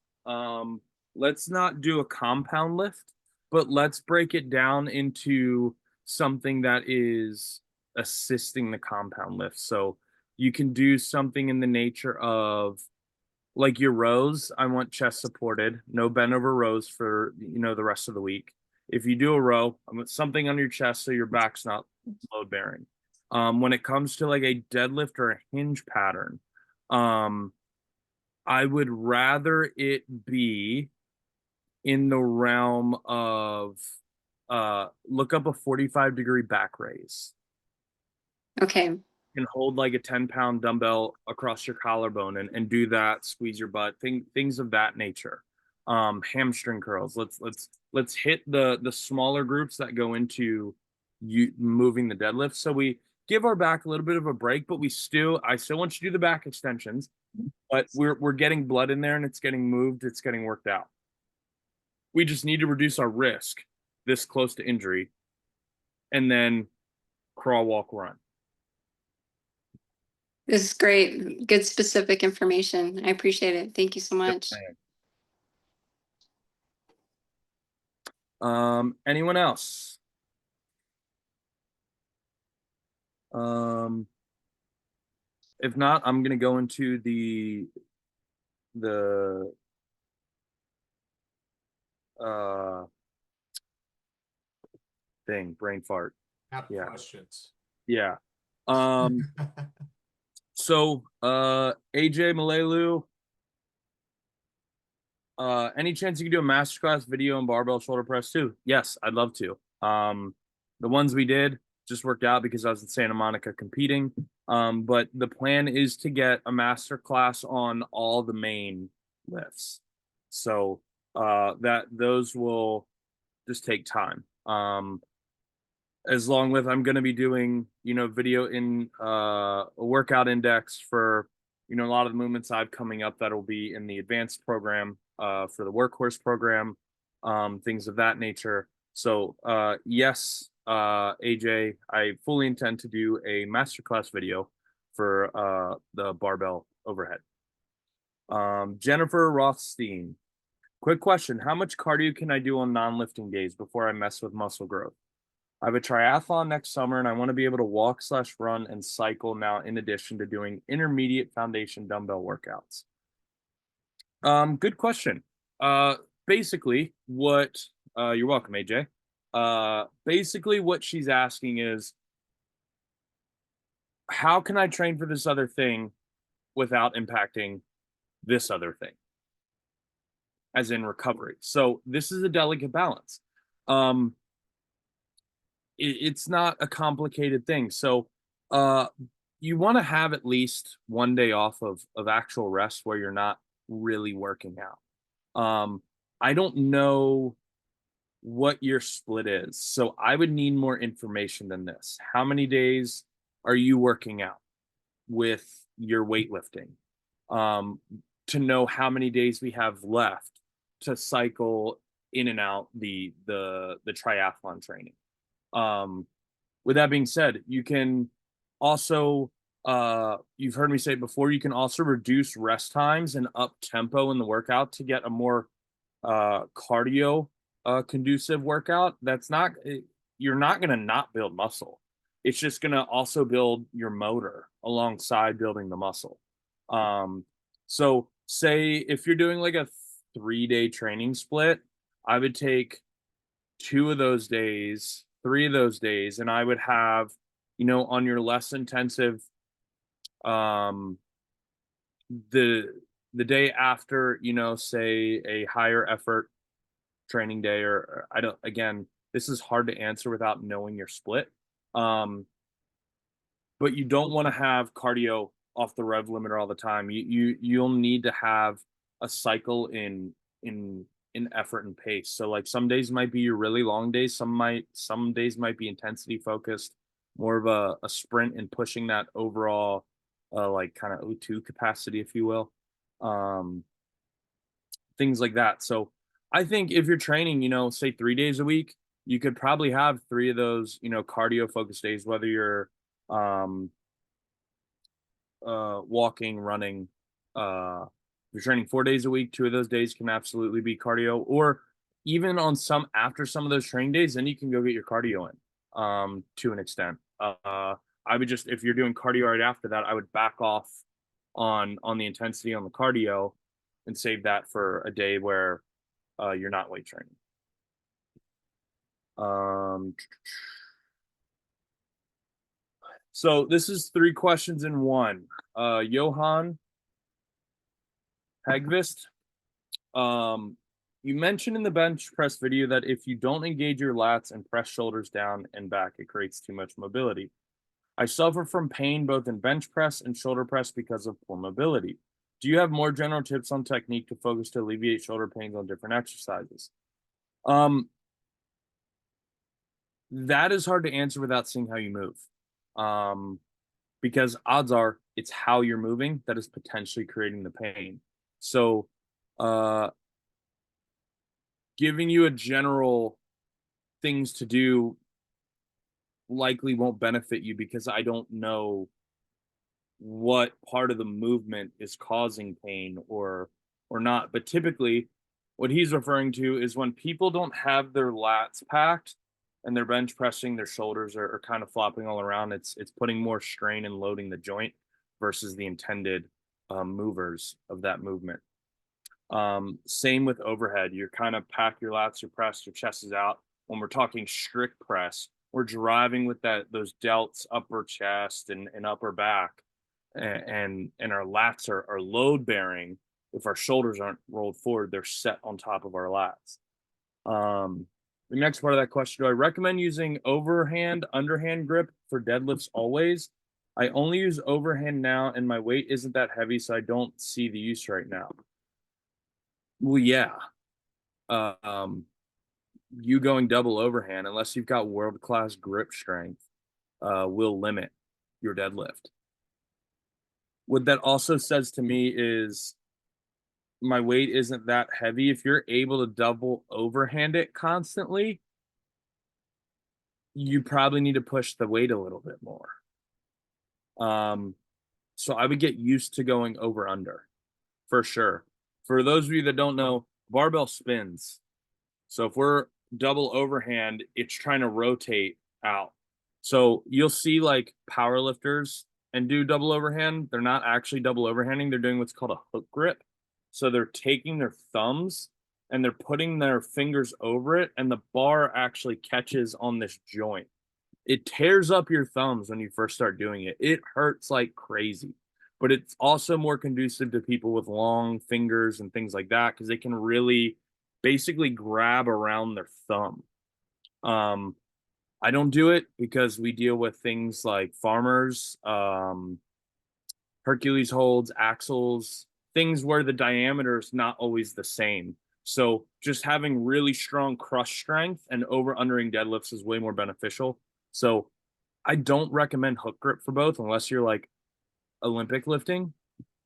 Let's not do a compound lift, but let's break it down into something that is assisting the compound lift. So you can do something in the nature of like your rows. I want chest supported, no bent over rows for, you know, the rest of the week. If you do a row, I want something on your chest so your back's not load bearing. When it comes to like a deadlift or a hinge pattern, I would rather it be in the realm of look up a 45-degree back raise. Okay. You can hold like a 10-pound dumbbell across your collarbone and do that, squeeze your butt, things of that nature. Hamstring curls. Let's hit the smaller groups that go into you moving the deadlift. So we give our back a little bit of a break, but I still want you to do the back extensions, but we're getting blood in there and it's getting moved, it's getting worked out. We just need to reduce our risk this close to injury and then crawl, walk, run. This is great. Good specific information. I appreciate it. Thank you so much. Anyone else? If not, I'm gonna go into the thing, brain fart. Yeah. Questions. Yeah. So AJ Malelu, any chance you could do a masterclass video and barbell shoulder press too? Yes, I'd love to. The ones we did just worked out because I was in Santa Monica competing. But the plan is to get a masterclass on all the main lifts. So those will just take time. As long with I'm going to be doing, you know, video in a workout index for, you know, a lot of the movements I have coming up that'll be in the advanced program, for the workhorse program, things of that nature. So yes, AJ, I fully intend to do a masterclass video for the barbell overhead. Jennifer Rothstein, quick question. How much cardio can I do on non-lifting days before I mess with muscle growth? I have a triathlon next summer and I want to be able to walk / run and cycle now in addition to doing intermediate foundation dumbbell workouts. Good question. Basically what, you're welcome, AJ. Basically what she's asking is, how can I train for this other thing without impacting this other thing? As in recovery. So this is a delicate balance. It's not a complicated thing. So you want to have at least one day off of actual rest where you're not really working out. I don't know what your split is, so I would need more information than this. How many days are you working out with your weightlifting? To know how many days we have left to cycle in and out the triathlon training. With that being said, you can also, you've heard me say it before, you can also reduce rest times and up tempo in the workout to get a more cardio conducive workout. You're not going to not build muscle. It's just going to also build your motor alongside building the muscle. So say if you're doing like a 3-day training split, I would take 2 of those days, 3 of those days, and I would have, you know, on your less intensive, the day after, you know, say a higher effort training day, or I don't, again, this is hard to answer without knowing your split. But you don't want to have cardio off the rev limiter all the time. You'll need to have a cycle in effort and pace. So like some days might be your really long days. Some days might be intensity focused, more of a sprint and pushing that overall like kind of O2 capacity, if you will. Things like that. So I think if you're training, you know, say 3 days a week, you could probably have 3 of those, you know, cardio focused days, whether you're walking, running, you're training 4 days a week, 2 of those days can absolutely be cardio, or even on after some of those training days, then you can go get your cardio in, to an extent. I would just, if you're doing cardio right after that, I would back off on the intensity on the cardio and save that for a day where you're not weight training. So this is 3 questions in one. Johan Hagvist, you mentioned in the bench press video that if you don't engage your lats and press shoulders down and back, it creates too much mobility. I suffer from pain both in bench press and shoulder press because of poor mobility. Do you have more general tips on technique to focus to alleviate shoulder pains on different exercises? That is hard to answer without seeing how you move. Because odds are it's how you're moving that is potentially creating the pain. So, giving you a general things to do likely won't benefit you because I don't know what part of the movement is causing pain or not. But typically what he's referring to is when people don't have their lats packed and they're bench pressing, their shoulders are kind of flopping all around. It's putting more strain and loading the joint versus the intended movers of that movement. Same with overhead. You're kind of pack your lats, your press, your chest is out. When we're talking strict press, we're driving with those delts, upper chest and upper back, and our lats are load bearing. If our shoulders aren't rolled forward, they're set on top of our lats. The next part of that question, do I recommend using overhand, underhand grip for deadlifts always? I only use overhand now and my weight isn't that heavy, so I don't see the use right now. Well, yeah. You going double overhand, unless you've got world-class grip strength, will limit your deadlift. What that also says to me is my weight isn't that heavy. If you're able to double overhand it constantly, you probably need to push the weight a little bit more. So I would get used to going over under for sure. For those of you that don't know, barbell spins. So if we're double overhand, it's trying to rotate out. So you'll see like power lifters and do double overhand. They're not actually double overhanding. They're doing what's called a hook grip. So they're taking their thumbs and they're putting their fingers over it, and the bar actually catches on this joint. It tears up your thumbs when you first start doing it. It hurts like crazy, but it's also more conducive to people with long fingers and things like that because they can really basically grab around their thumb. I don't do it because we deal with things like farmers, Hercules holds, axles, things where the diameter is not always the same. So just having really strong crush strength and over-undering deadlifts is way more beneficial. So I don't recommend hook grip for both unless you're like Olympic lifting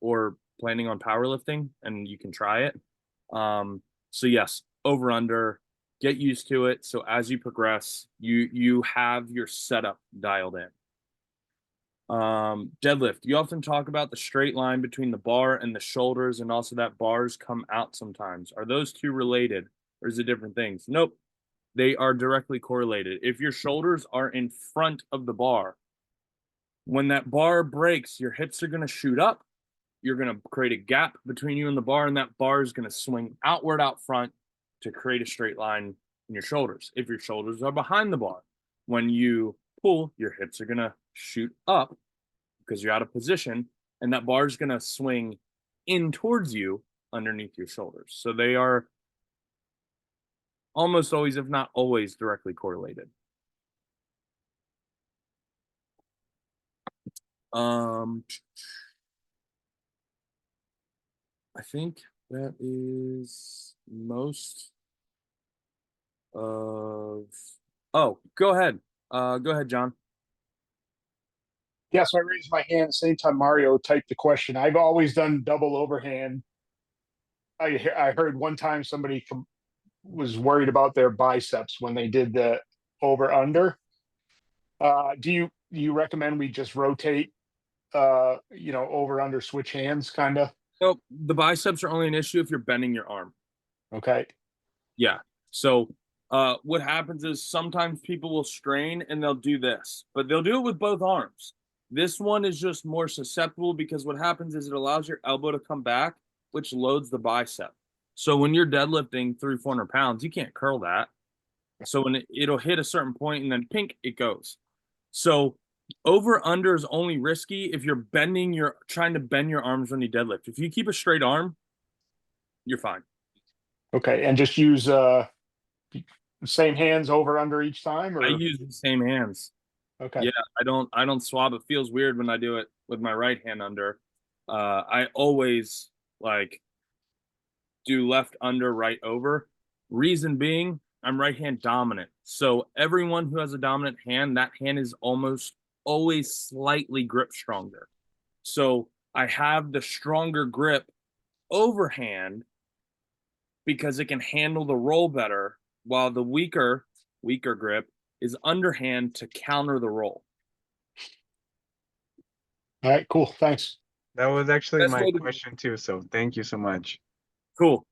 or planning on powerlifting, and you can try it. So yes, over under, get used to it. So as you progress, you have your setup dialed in. Deadlift, you often talk about the straight line between the bar and the shoulders, and also that bars come out sometimes. Are those two related, or is it different things? Nope, they are directly correlated. If your shoulders are in front of the bar, when that bar breaks, your hips are going to shoot up. You're going to create a gap between you and the bar, and that bar is going to swing outward out front to create a straight line in your shoulders. If your shoulders are behind the bar, when you pull, your hips are going to shoot up because you're out of position, and that bar is going to swing in towards you underneath your shoulders. So they are almost always, if not always, directly correlated. I think that is most of. Oh, go ahead. Go ahead, John. Yes, I raised my hand at the same time Mario typed the question. I've always done double overhand. I heard one time somebody was worried about their biceps when they did the over under. Do you recommend we just rotate, over under switch hands kind of? So the biceps are only an issue if you're bending your arm. Okay. Yeah. So What happens is sometimes people will strain and they'll do this, but they'll do it with both arms. This one is just more susceptible because what happens is it allows your elbow to come back, which loads the bicep. So when you're deadlifting 300-400 pounds, you can't curl that. So when it'll hit a certain point and then pink, it goes. So over under is only risky if you're trying to bend your arms when you deadlift. If you keep a straight arm, you're fine. Okay, and just use same hands over under each time, or I use the same hands. okay. Yeah, I don't swab. It feels weird when I do it with my right hand under. I always like do left under, right over. Reason being, I'm right hand dominant. So everyone who has a dominant hand, that hand is almost always slightly grip stronger. So I have the stronger grip overhand because it can handle the roll better, while the weaker grip is underhand to counter the roll. All right, cool. Thanks. That was actually Best my way to- question too. So thank you so much. Cool.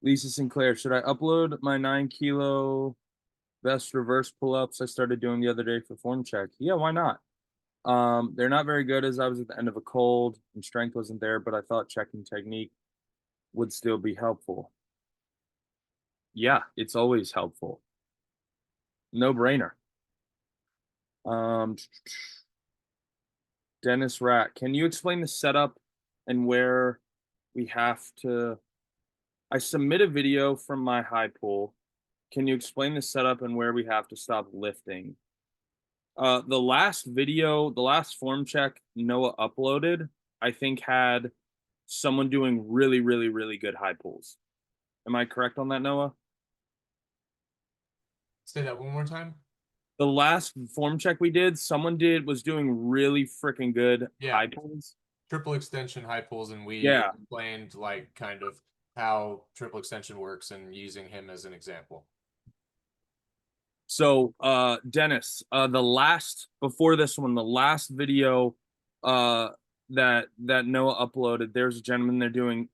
Lisa Sinclair, should I upload my 9-kilo best reverse pull-ups I started doing the other day for form check? Yeah, why not? They're not very good as I was at the end of a cold and strength wasn't there, but I thought checking technique would still be helpful. Yeah, it's always helpful. No brainer. Dennis Rat, can you explain the setup and where we have to? I submit a video from my high pull. Can you explain the setup and where we have to stop lifting? The last video, the last form check Noah uploaded, I think had someone doing really, really, really good high pulls. Am I correct on that, Noah? Say that one more time. The last form check we did, someone was doing really freaking good high pulls. Triple extension high pulls, and we Yeah. explained like kind of how triple extension works and using him as an example. So Denis, before this one, the last video that Noah uploaded, there's a gentleman there doing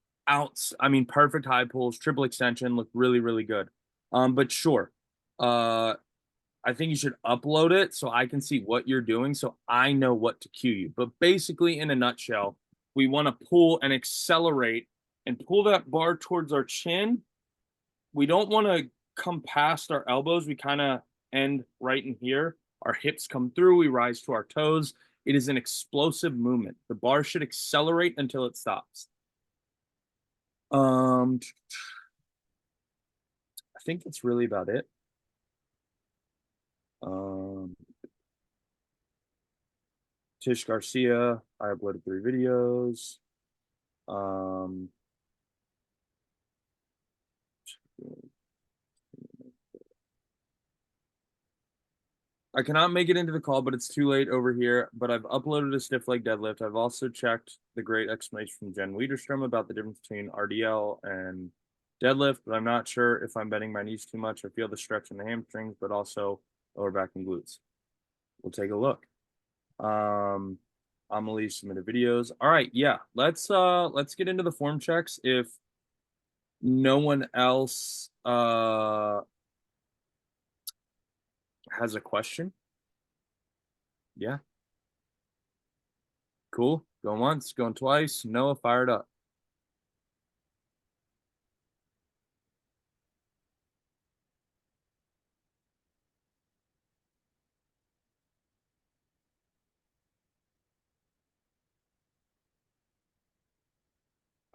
perfect high pulls, triple extension, looked really, really good. But sure. I think you should upload it so I can see what you're doing so I know what to cue you. But basically, in a nutshell, we want to pull and accelerate and pull that bar towards our chin. We don't want to come past our elbows. We kind of end right in here. Our hips come through. We rise to our toes. It is an explosive movement. The bar should accelerate until it stops. I think that's really about it. Tish Garcia, I uploaded 3 videos. I cannot make it into the call, but it's too late over here. But I've uploaded a stiff leg deadlift. I've also checked the great explanation from Jen Wiederstrom about the difference between RDL and deadlift, but I'm not sure if I'm bending my knees too much. I feel the stretch in the hamstrings, but also lower back and glutes. We'll take a look. Amelie submitted videos. All right, yeah. Let's get into the form checks if no one else has a question. Yeah. Cool. Going once, going twice. Noah fired up.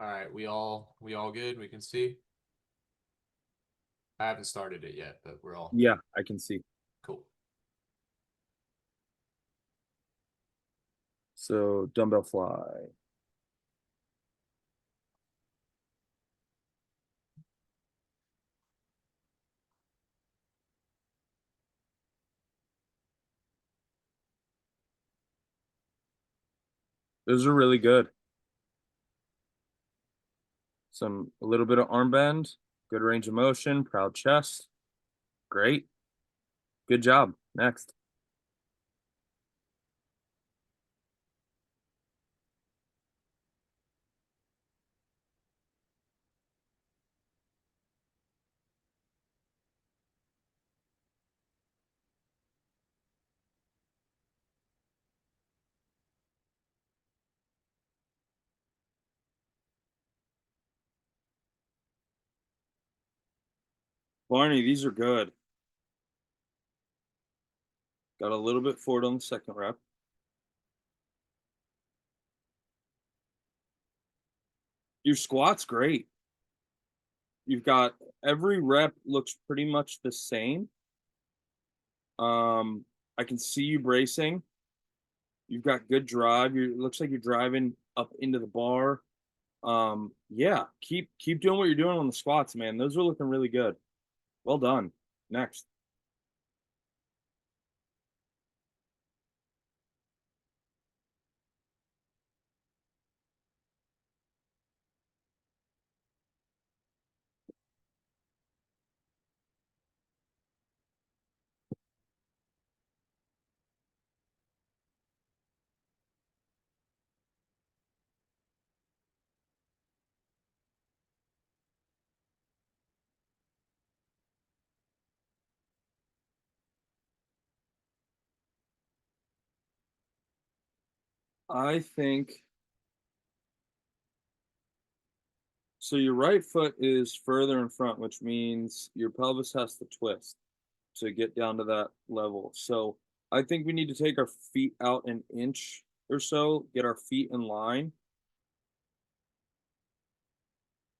All right, we all good? We can see. I haven't started it yet, but we're all Yeah, I can see. cool. So dumbbell fly. Those are really good. A little bit of arm bend, good range of motion, proud chest. Great. Good job. Next. Barney, these are good. Got a little bit forward on the second rep. Your squat's great. You've got every rep looks pretty much the same. I can see you bracing. You've got good drive. It looks like you're driving up into the bar. Yeah, keep doing what you're doing on the squats, man. Those are looking really good. Well done. Next. I think so. Your right foot is further in front, which means your pelvis has to twist to get down to that level. So I think we need to take our feet out an inch or so, get our feet in line,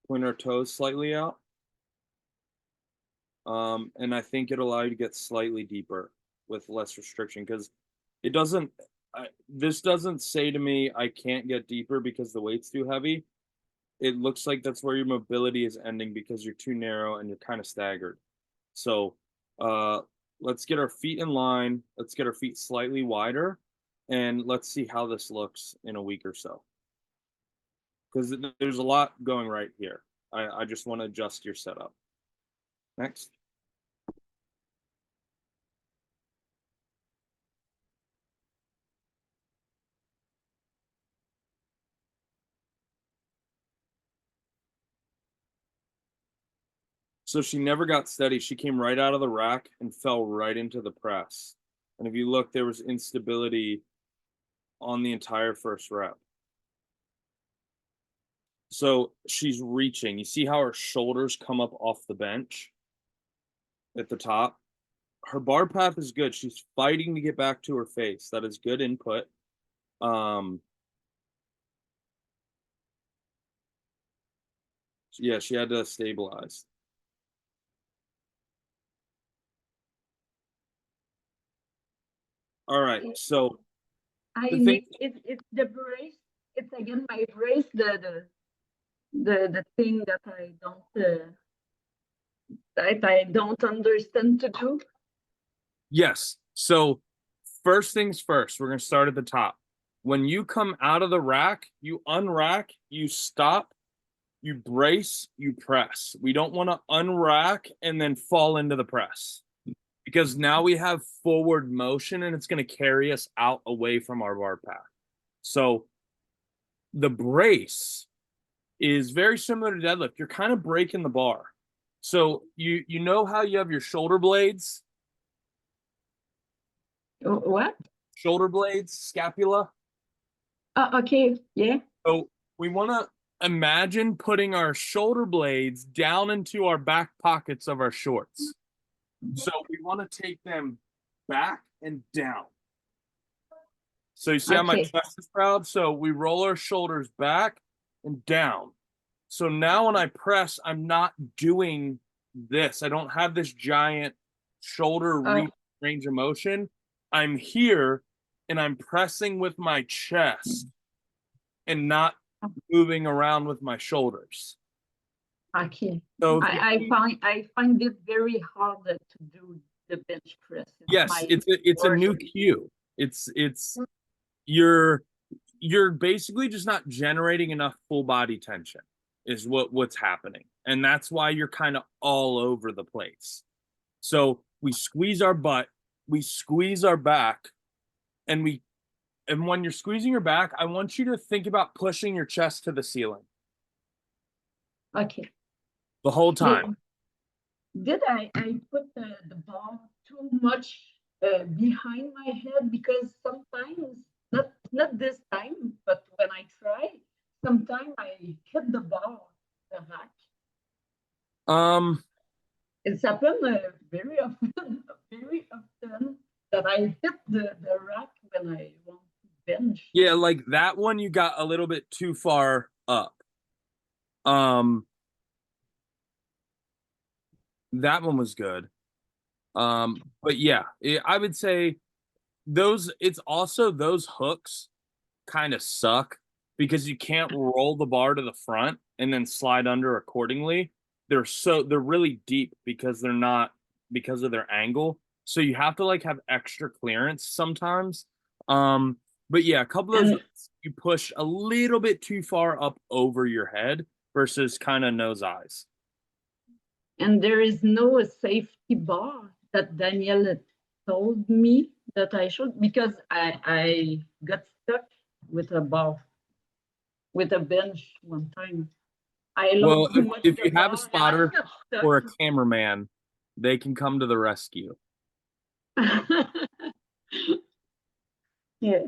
point our toes slightly out. And I think it'll allow you to get slightly deeper with less restriction, because it doesn't, this doesn't say to me I can't get deeper because the weight's too heavy. It looks like that's where your mobility is ending because you're too narrow and you're kind of staggered. So let's get our feet in line. Let's get our feet slightly wider, and let's see how this looks in a week or so. Because there's a lot going right here. I just want to adjust your setup. Next. So she never got steady. She came right out of the rack and fell right into the press. And if you look, there was instability on the entire first rep. So she's reaching. You see how her shoulders come up off the bench at the top? Her bar path is good. She's fighting to get back to her face. That is good input. Yeah, she had to stabilize. All right, so it's the brace. It's again my brace, the thing that I don't understand to do. yes. So first things first, we're going to start at the top. When you come out of the rack, you unrack, you stop, you brace, you press. We don't want to unrack and then fall into the press, because now we have forward motion and it's going to carry us out away from our bar path. So the brace is very similar to deadlift. You're kind of breaking the bar. So you know how you have your shoulder blades? What? Shoulder blades, scapula. Okay, yeah. So we want to imagine putting our shoulder blades down into our back pockets of our shorts. So we want to take them back and down. So you see how my chest is proud? So we roll our shoulders back and down. So now when I press, I'm not doing this. I don't have this giant shoulder range of motion. I'm here and I'm pressing with my chest and not moving around with my shoulders. Okay. So I find it very hard to do the bench press. Yes, it's a new cue. It's you're basically just not generating enough full body tension is what's happening. And that's why you're kind of all over the place. So we squeeze our butt, we squeeze our back, and when you're squeezing your back, I want you to think about pushing your chest to the ceiling. Okay. The whole time. Did I put the ball too much behind my head? Because sometimes, not this time, but when I try, sometimes I hit the ball the rack. It's happened very often, very often that I hit the rack when I want to bench. Yeah, like that one you got a little bit too far up. That one was good. But yeah, I would say it's also those hooks kind of suck because you can't roll the bar to the front and then slide under accordingly. They're really deep because of their angle. So you have to like have extra clearance sometimes. But yeah, a couple of those you push a little bit too far up over your head versus kind of nose eyes. And there is no safety bar that Daniel told me that I should, because I got stuck with a bar, with a bench one time. Well, if you have a spotter or a cameraman, they can come to the rescue. Yeah.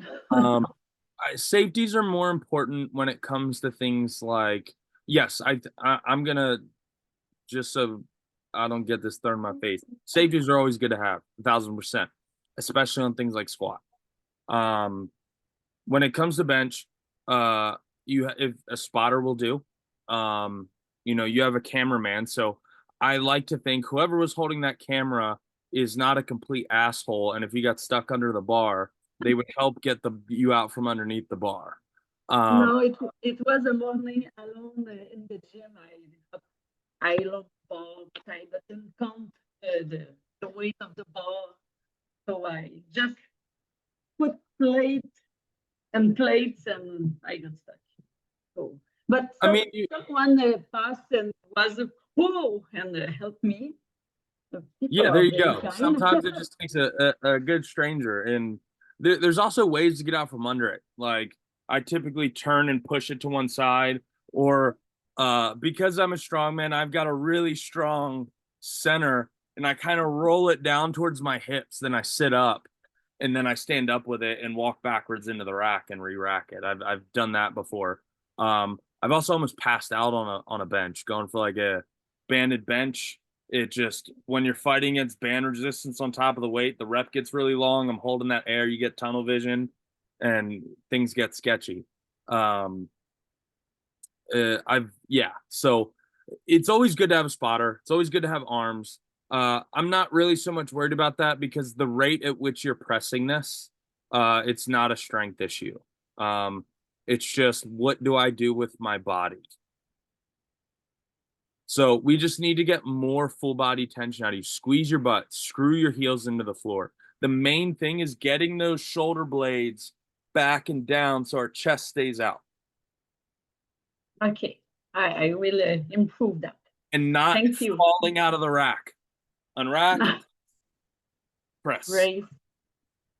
Safeties are more important when it comes to things like, yes, I'm gonna, just so I don't get this thrown in my face, safeties are always good to have, 1,000%, especially on things like squat. When it comes to bench, if a spotter will do, you have a cameraman. So I like to think whoever was holding that camera is not a complete asshole. And if you got stuck under the bar, they would help get you out from underneath the bar. No, it was a morning alone in the gym. I love bar, but I didn't count the weight of the bar. So I just put plates and I got stuck. So, but someone passed and was whoa and helped me. Yeah, there you go. Sometimes it just takes a good stranger, and there's also ways to get out from under it. Like I typically turn and push it to one side, or because I'm a strong man, I've got a really strong center, and I kind of roll it down towards my hips. Then I sit up, and then I stand up with it and walk backwards into the rack and re-rack it. I've done that before. I've also almost passed out on a bench going for like a banded bench. It just, when you're fighting against band resistance on top of the weight, the rep gets really long. I'm holding that air, you get tunnel vision, and things get sketchy. So it's always good to have a spotter. It's always good to have arms. I'm not really so much worried about that because the rate at which you're pressing this, it's not a strength issue. It's just, what do I do with my body? So we just need to get more full body tension out of you. Squeeze your butt, screw your heels into the floor. The main thing is getting those shoulder blades back and down so our chest stays out. Okay, I will improve that. And not falling out of the rack. Unrack, press. Brace.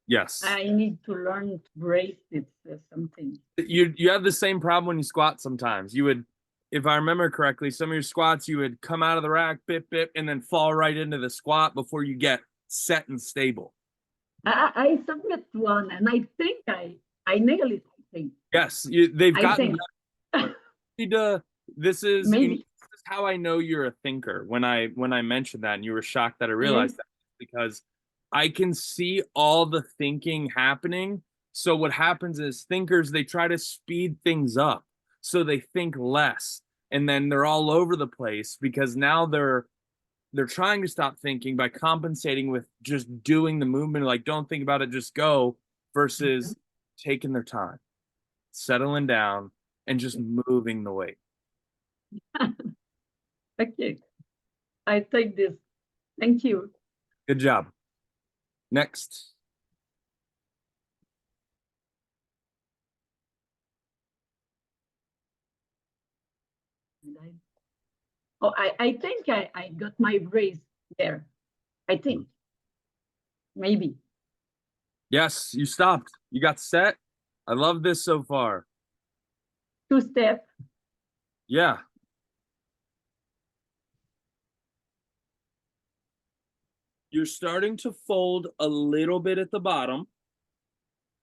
Yes. I need to learn to brace. It's something. You have the same problem when you squat sometimes. You would, if I remember correctly, some of your squats, you would come out of the rack, bip, and then fall right into the squat before you get set and stable. I submit one, and I think I nailed it. I think. Yes, they've gotten. This is how I know you're a thinker. When I mentioned that, and you were shocked that I realized that, because I can see all the thinking happening. So what happens is thinkers, they try to speed things up. So they think less, and then they're all over the place because now they're trying to stop thinking by compensating with just doing the movement. Like, don't think about it, just go, versus taking their time, settling down, and just moving the weight. Okay, I take this. Thank you. Good job. Next. I think I got my brace there. I think. Maybe. Yes, you stopped. You got set. I love this so far. 2-step. Yeah. You're starting to fold a little bit at the bottom.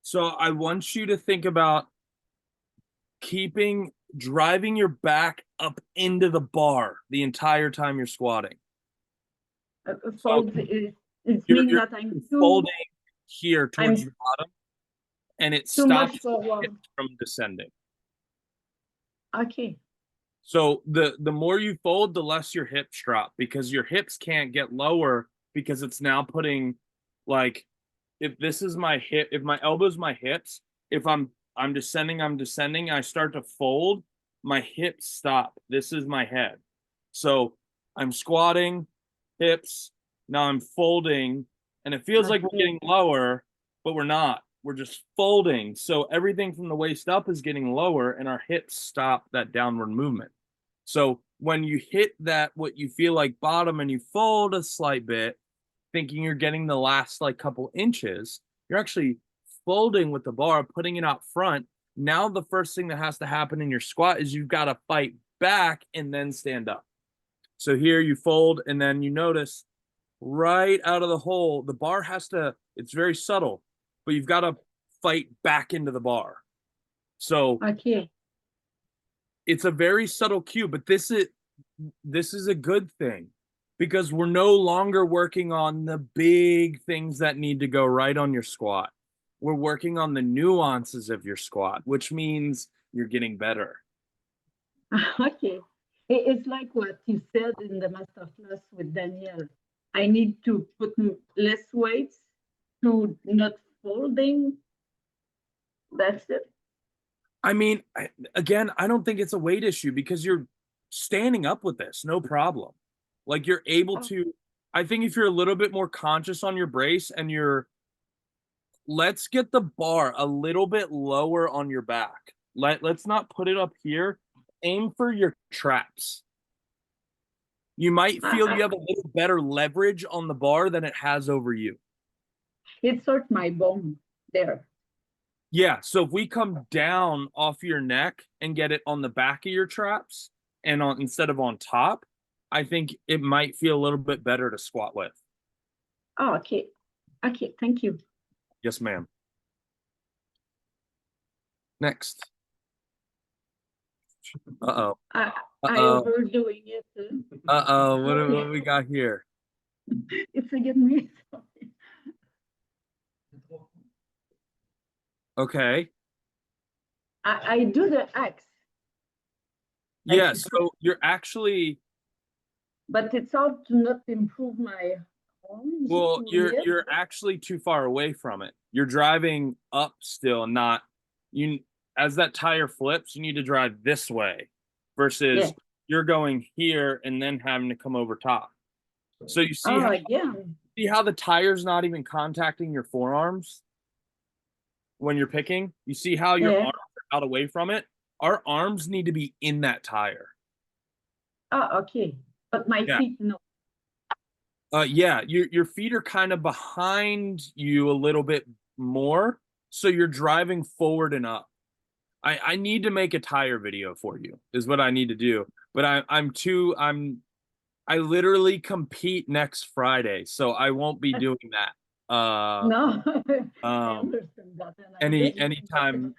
So I want you to think about driving your back up into the bar the entire time you're squatting. Fold is You're, mean you're that I'm too folding here towards I'm the bottom, and it too much stops forward. it from descending. Okay. So the more you fold, the less your hips drop, because your hips can't get lower, because it's now putting, like, if this is my hip, if my elbow's my hips, if I'm descending, I start to fold, my hips stop. This is my head. So I'm squatting, hips, now I'm folding, and it feels like we're getting lower, but we're not. We're just folding. So everything from the waist up is getting lower, and our hips stop that downward movement. So when you hit that, what you feel like bottom, and you fold a slight bit, thinking you're getting the last like couple inches, you're actually folding with the bar, putting it out front. Now the first thing that has to happen in your squat is you've got to fight back and then stand up. So here you fold, and then you notice right out of the hole, the bar has to, it's very subtle, but you've got to fight back into the bar. So Okay. it's a very subtle cue, but this is a good thing, because we're no longer working on the big things that need to go right on your squat. We're working on the nuances of your squat, which means you're getting better. Okay. It's like what you said in the masterclass with Daniel. I need to put less weights to not folding. That's it. I mean, again, I don't think it's a weight issue, because you're standing up with this, no problem. Like, you're able to, I think if you're a little bit more conscious on your brace, and let's get the bar a little bit lower on your back. Let's not put it up here. Aim for your traps. You might feel you have a little better leverage on the bar than it has over you. It's hurt my bone there. Yeah, so if we come down off your neck and get it on the back of your traps, and on instead of on top, I think it might feel a little bit better to squat with. Oh, okay. Okay, thank you. Yes, ma'am. Next. Uh-oh. I Uh-oh. overdoing it. Uh-oh, what do we got here? It's again me. Okay. I do the X. Yeah, so you're actually, but it's hard to not improve my arms. well, you're actually too far away from it. You're driving up still, not you. As that tire flips, you need to drive this way, versus you're going here and then having to come over top. So you see, see how the tire's not even contacting your forearms when you're picking? You see how your arms are out away from it? Our arms need to be in that tire. Oh, okay. But my feet, no. Yeah, your feet are kind of behind you a little bit more, so you're driving forward and up. I need to make a tire video for you, is what I need to do. But I literally compete next Friday, so I won't be doing that. No. I understand that, anytime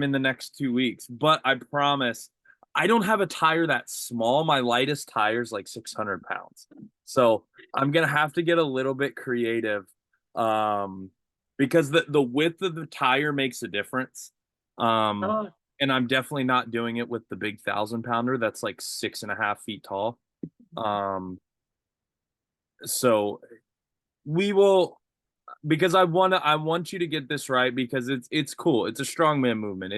in the next 2 weeks. But I promise, I don't have a tire that small. My lightest tire is like 600 pounds. So I'm gonna have to get a little bit creative, because the width of the tire makes a difference. And I'm definitely not doing it with the big 1,000-pounder that's like 6.5 feet tall. So we will, because I want you to get this right, because it's cool. It's a strongman movement.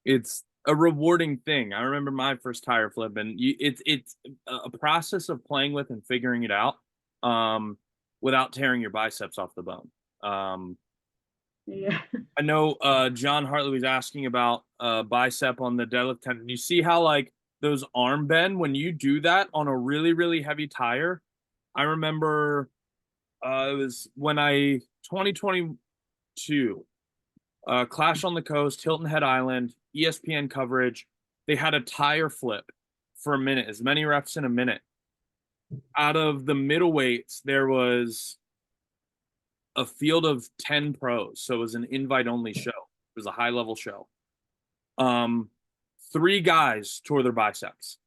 It's a rewarding thing. I remember my first tire flip, and it's a process of playing with and figuring it out, without tearing your biceps off the bone. Yeah. I know John Hartley was asking about bicep on the deadlift tendon. You see how like those arm bend when you do that on a really, really heavy tire? I remember it was when 2022, Clash on the Coast, Hilton Head Island, ESPN coverage. They had a tire flip for a minute, as many reps in a minute. Out of the middleweights, there was a field of 10 pros. So it was an invite only show. It was a high level show. 3 guys tore their biceps,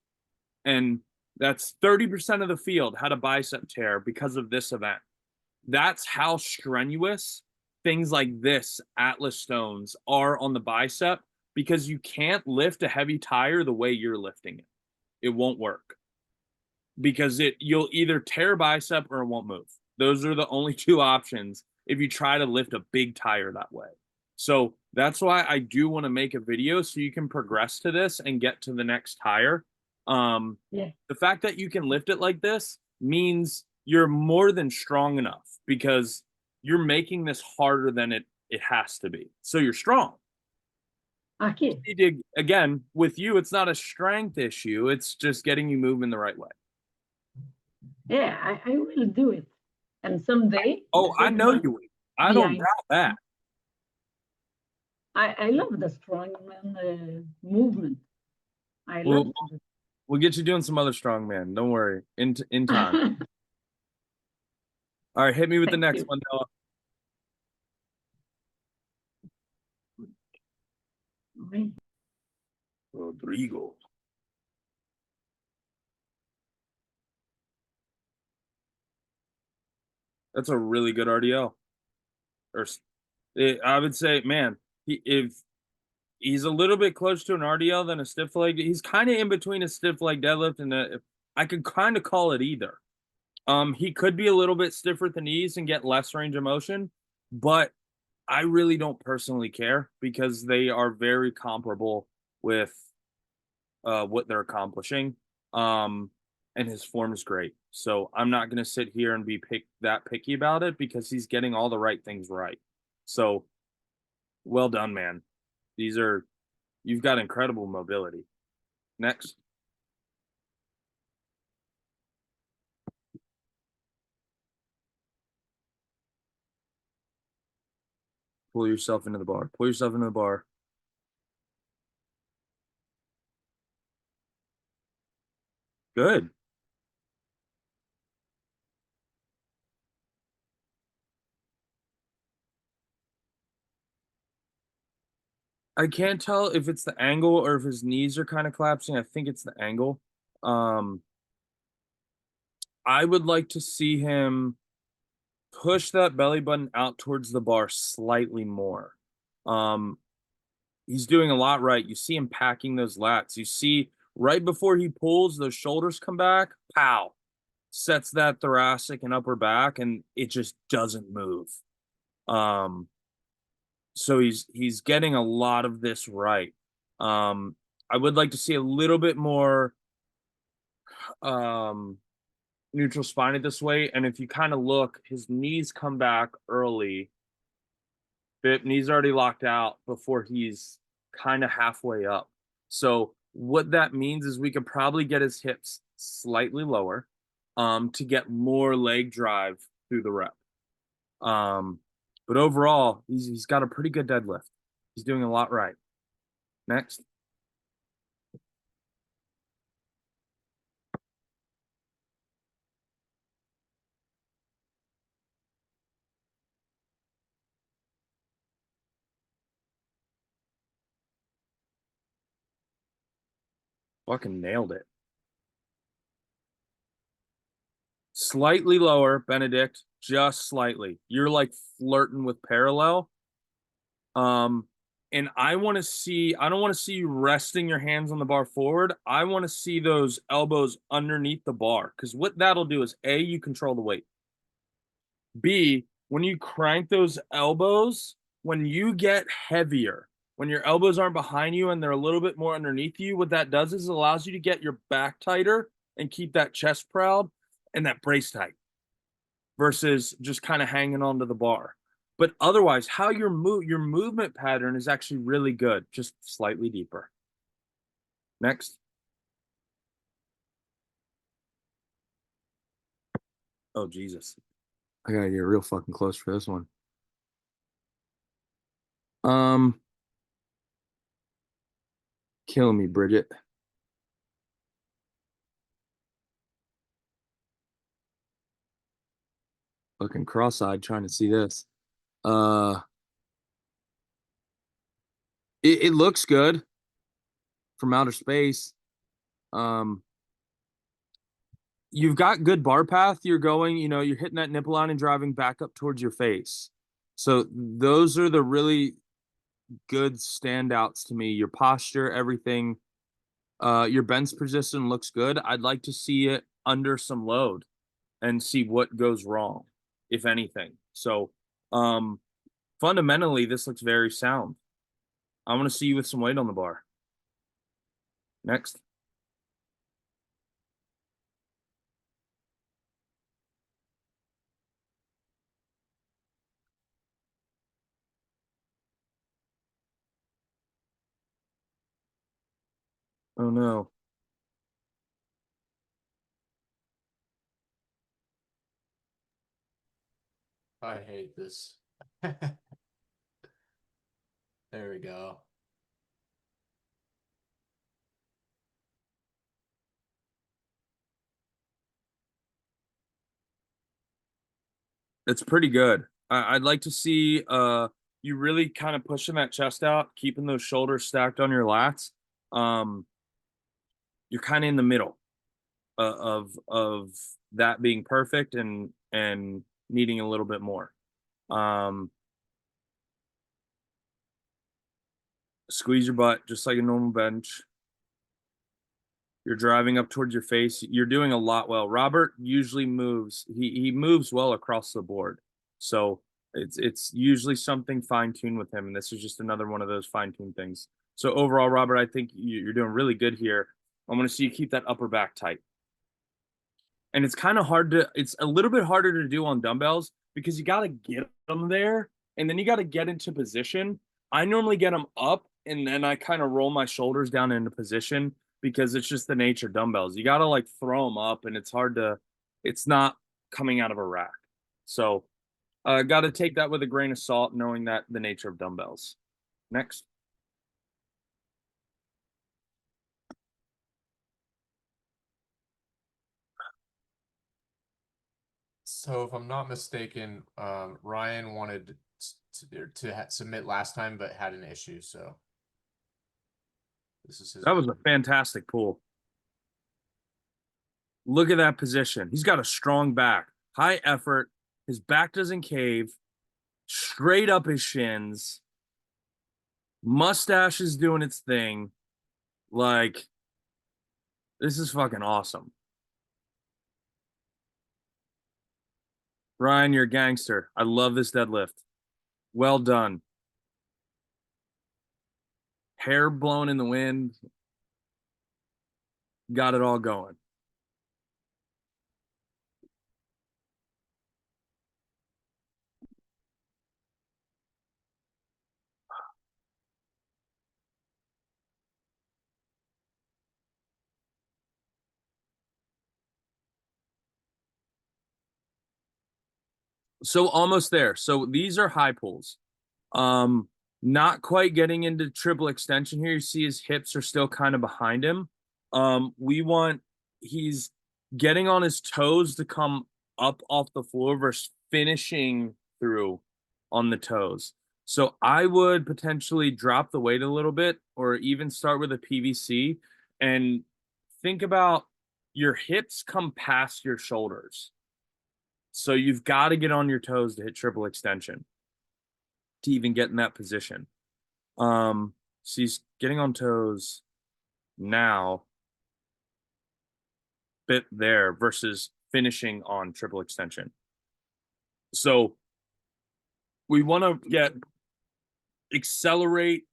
and That's 30% of the field had a bicep tear because of this event. That's how strenuous things like this Atlas stones are on the bicep, because you can't lift a heavy tire the way you're lifting it. It won't work, because you'll either tear bicep or it won't move. Those are the only two options if you try to lift a big tire that way. So that's why I do want to make a video so you can progress to this and get to the next tire. The fact that you can lift it like this means you're more than strong enough, because you're making this harder than it has to be. So you're strong. Okay. Again, with you, it's not a strength issue. It's just getting you moving the right way. Yeah, I will do it. And someday. Oh, I know you will. I don't doubt that. I love the strongman movement. I love it. We'll get you doing some other strongman. Don't worry. In time. All right, hit me with the next one, Noah. Rodrigo. That's a really good RDL. I would say, man, if he's a little bit closer to an RDL than a stiff leg, he's kind of in between a stiff leg deadlift and I could kind of call it either. He could be a little bit stiffer at the knees and get less range of motion, but I really don't personally care, because they are very comparable with what they're accomplishing. And his form is great. So I'm not going to sit here and be that picky about it, because he's getting all the right things right. So well done, man. You've got incredible mobility. Next. Pull yourself into the bar. Pull yourself into the bar. Good. I can't tell if it's the angle or if his knees are kind of collapsing. I think it's the angle. I would like to see him push that belly button out towards the bar slightly more. He's doing a lot right. You see him packing those lats. You see right before he pulls, those shoulders come back, pow, sets that thoracic and upper back, and it just doesn't move. So he's getting a lot of this right. I would like to see a little bit more neutral spine it this way. And if you kind of look, his knees come back early. Knees already locked out before he's kind of halfway up. So what that means is we could probably get his hips slightly lower to get more leg drive through the rep. But overall, he's got a pretty good deadlift. He's doing a lot right. Next. Fucking nailed it. Slightly lower, Benedikt, just slightly. You're like flirting with parallel. And I don't want to see you resting your hands on the bar forward. I want to see those elbows underneath the bar, because what that'll do is A, you control the weight. B, when you crank those elbows, when you get heavier, when your elbows aren't behind you and they're a little bit more underneath you, what that does is it allows you to get your back tighter and keep that chest proud and that brace tight versus just kind of hanging onto the bar. But otherwise, how your movement pattern is actually really good, just slightly deeper. Next. Oh, Jesus. I gotta get real fucking close for this one. Killing me, Bridget. Looking cross-eyed trying to see this. It looks good from outer space. you've got good bar path. You're going, you're hitting that nipple line and driving back up towards your face. So those are the really good standouts to me. Your posture, everything. Your bench position looks good. I'd like to see it under some load and see what goes wrong, if anything. So, fundamentally, this looks very sound. I want to see you with some weight on the bar. Next. Oh no. I hate this. There we go. It's pretty good. I'd like to see you really kind of pushing that chest out, keeping those shoulders stacked on your lats. You're kind of in the middle of that being perfect and needing a little bit more. Squeeze your butt just like a normal bench. You're driving up towards your face. You're doing a lot well. Robert usually moves. He moves well across the board. So it's usually something fine-tuned with him, and this is just another one of those fine-tuned things. So overall, Robert, I think you're doing really good here. I want to see you keep that upper back tight. And it's kind of hard to, it's a little bit harder to do on dumbbells because you got to get them there and then you got to get into position. I normally get them up and then I kind of roll my shoulders down into position because it's just the nature of dumbbells. You got to like throw them up and it's hard to, it's not coming out of a rack. So got to take that with a grain of salt, knowing that the nature of dumbbells. Next. So if I'm not mistaken, Ryan wanted to submit last time, but had an issue. So this is his. That was a fantastic pull. Look at that position. He's got a strong back, high effort. His back doesn't cave, straight up his shins. Mustache is doing its thing. Like, this is fucking awesome. Ryan, you're a gangster. I love this deadlift. Well done. Hair blown in the wind. Got it all going. So almost there. So these are high pulls. Not quite getting into triple extension here. You see his hips are still kind of behind him. He's getting on his toes to come up off the floor versus finishing through on the toes. So I would potentially drop the weight a little bit or even start with a PVC and think about your hips come past your shoulders. So you've got to get on your toes to hit triple extension to even get in that position. So he's getting on toes now, bit there versus finishing on triple extension. So we want to accelerate,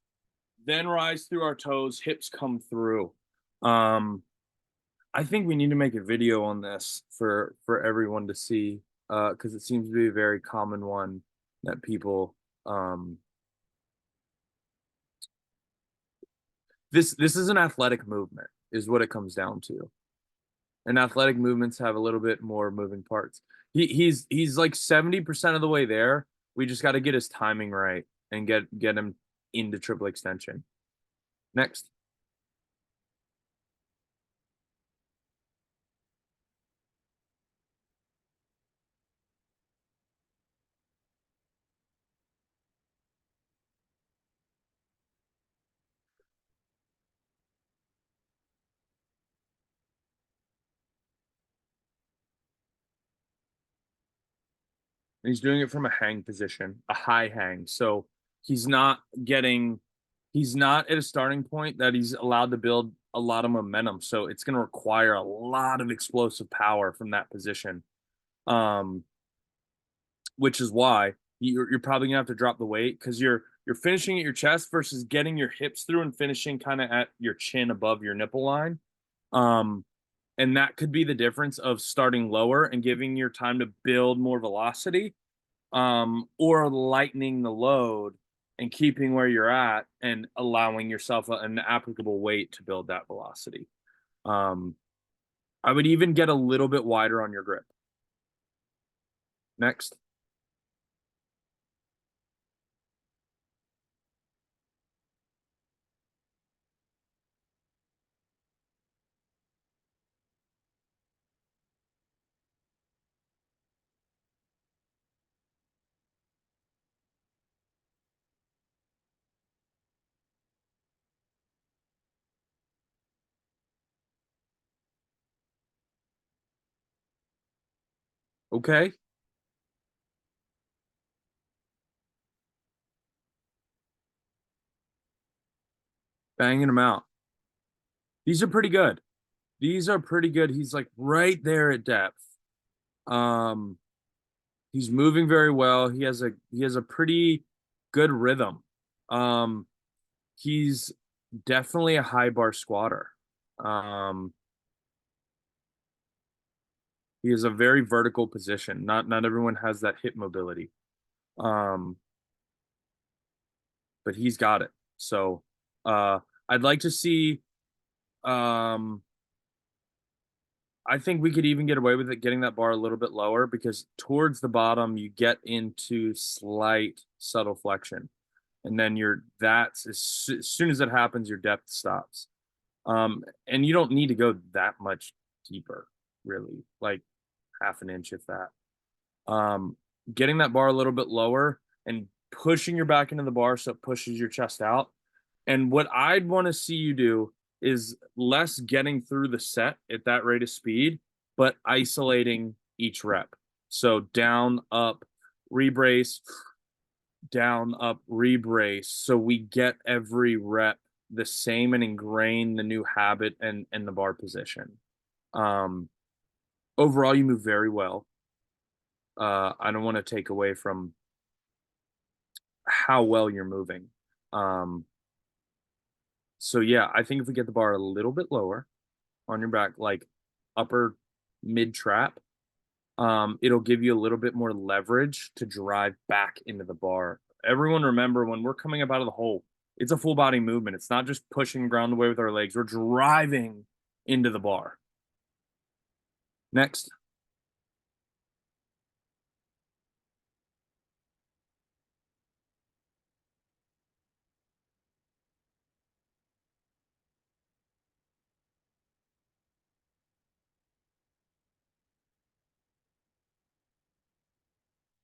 then rise through our toes, hips come through. I think we need to make a video on this for everyone to see because it seems to be a very common one that people this is an athletic movement is what it comes down to. And athletic movements have a little bit more moving parts. He's like 70% of the way there. We just got to get his timing right and get him into triple extension. Next. and he's doing it from a hang position, a high hang. So he's not at a starting point that he's allowed to build a lot of momentum. So it's going to require a lot of explosive power from that position. Which is why you're probably gonna have to drop the weight, because you're finishing at your chest versus getting your hips through and finishing kind of at your chin above your nipple line. And that could be the difference of starting lower and giving your time to build more velocity, or lightening the load and keeping where you're at and allowing yourself an applicable weight to build that velocity. I would even get a little bit wider on your grip. Next. Okay. Banging them out. These are pretty good. These are pretty good. He's like right there at depth. He's moving very well. He has a pretty good rhythm. He's definitely a high bar squatter. He is a very vertical position. Not everyone has that hip mobility. But he's got it. So I'd like to see I think we could even get away with it getting that bar a little bit lower, because towards the bottom you get into slight subtle flexion, and then as soon as that happens, your depth stops. And you don't need to go that much deeper, really, like half an inch if that. Getting that bar a little bit lower and pushing your back into the bar so it pushes your chest out. And what I'd want to see you do is less getting through the set at that rate of speed, but isolating each rep. So down, up, rebrace, down, up, rebrace. So we get every rep the same and ingrain the new habit and the bar position. Overall, you move very well. I don't want to take away from how well you're moving. So yeah, I think if we get the bar a little bit lower on your back, like upper mid trap, it'll give you a little bit more leverage to drive back into the bar. Everyone remember, when we're coming up out of the hole, it's a full body movement. It's not just pushing ground away with our legs. We're driving into the bar. Next.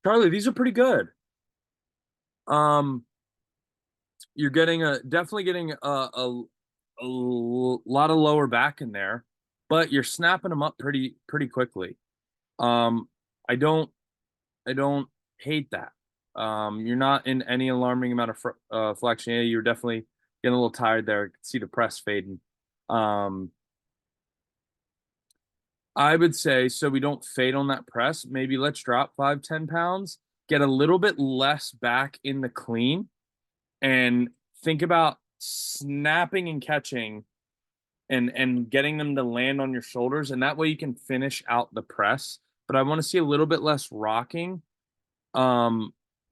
Charley, these are pretty good. You're definitely getting a lot of lower back in there, but you're snapping them up pretty quickly. I don't hate that. You're not in any alarming amount of flexion. Yeah, you're definitely getting a little tired there. I can see the press fading. I would say, so we don't fade on that press, maybe let's drop 5-10 pounds, get a little bit less back in the clean, and think about snapping and catching and getting them to land on your shoulders, and that way you can finish out the press. But I want to see a little bit less rocking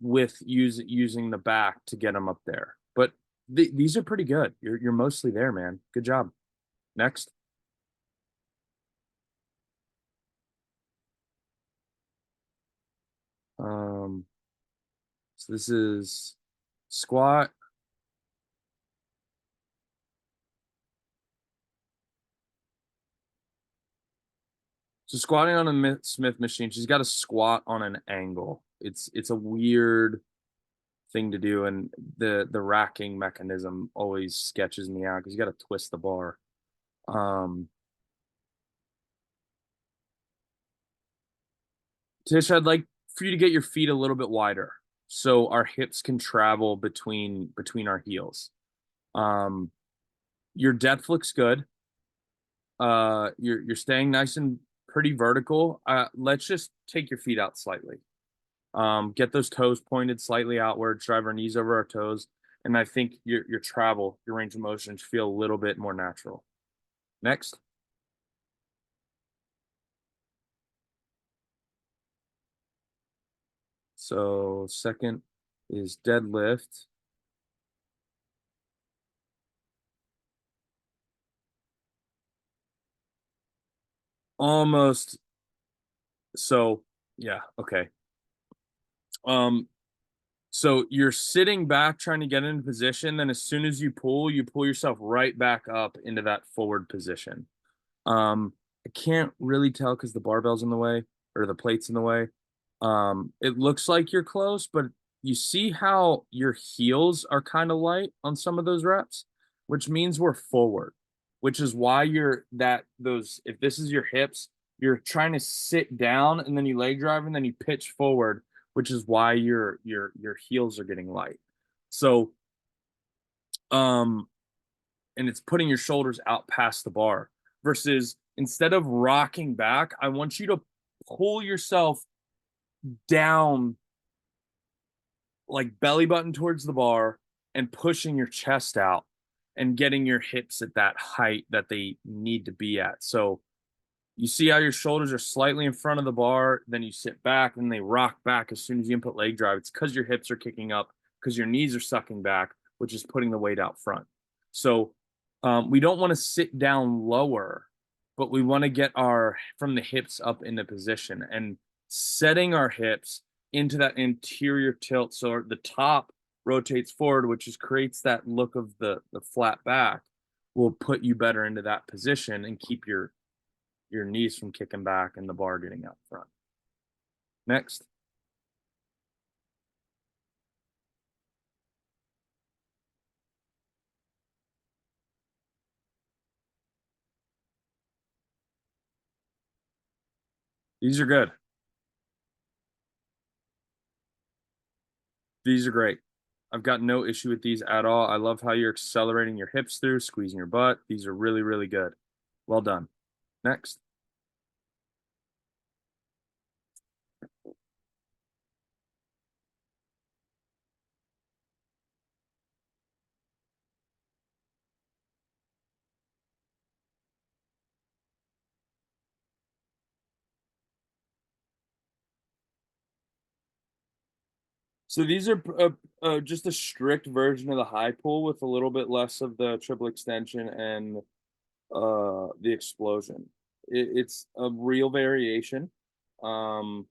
with using the back to get them up there. But these are pretty good. You're mostly there, man. Good job. Next. So this is squat. So squatting on a Smith machine, she's got to squat on an angle. It's a weird thing to do, and the racking mechanism always sketches me out because you got to twist the bar. Tish, I'd like for you to get your feet a little bit wider so our hips can travel between our heels. Your depth looks good. You're staying nice and pretty vertical. Let's just take your feet out slightly. Get those toes pointed slightly outwards, drive our knees over our toes, and I think your travel, your range of motion should feel a little bit more natural. Next. So second is deadlift. Almost. So yeah, okay. So you're sitting back trying to get into position, then as soon as you pull yourself right back up into that forward position. I can't really tell because the barbell's in the way or the plate's in the way. It looks like you're close, but you see how your heels are kind of light on some of those reps, which means we're forward, which is why if this is your hips, you're trying to sit down and then you leg drive and then you pitch forward, which is why your heels are getting light. So, and it's putting your shoulders out past the bar versus instead of rocking back, I want you to pull yourself down like belly button towards the bar and pushing your chest out and getting your hips at that height that they need to be at. So you see how your shoulders are slightly in front of the bar, then you sit back and they rock back as soon as you input leg drive. It's because your hips are kicking up, because your knees are sucking back, which is putting the weight out front. So we don't want to sit down lower, but we want to get from the hips up into position and setting our hips into that interior tilt. So the top rotates forward, which creates that look of the flat back, will put you better into that position and keep your knees from kicking back and the bar getting out front. Next. These are good. These are great. I've got no issue with these at all. I love how you're accelerating your hips through, squeezing your butt. These are really, really good. Well done. Next. So these are just a strict version of the high pull with a little bit less of the triple extension and the explosion. It's a real variation. And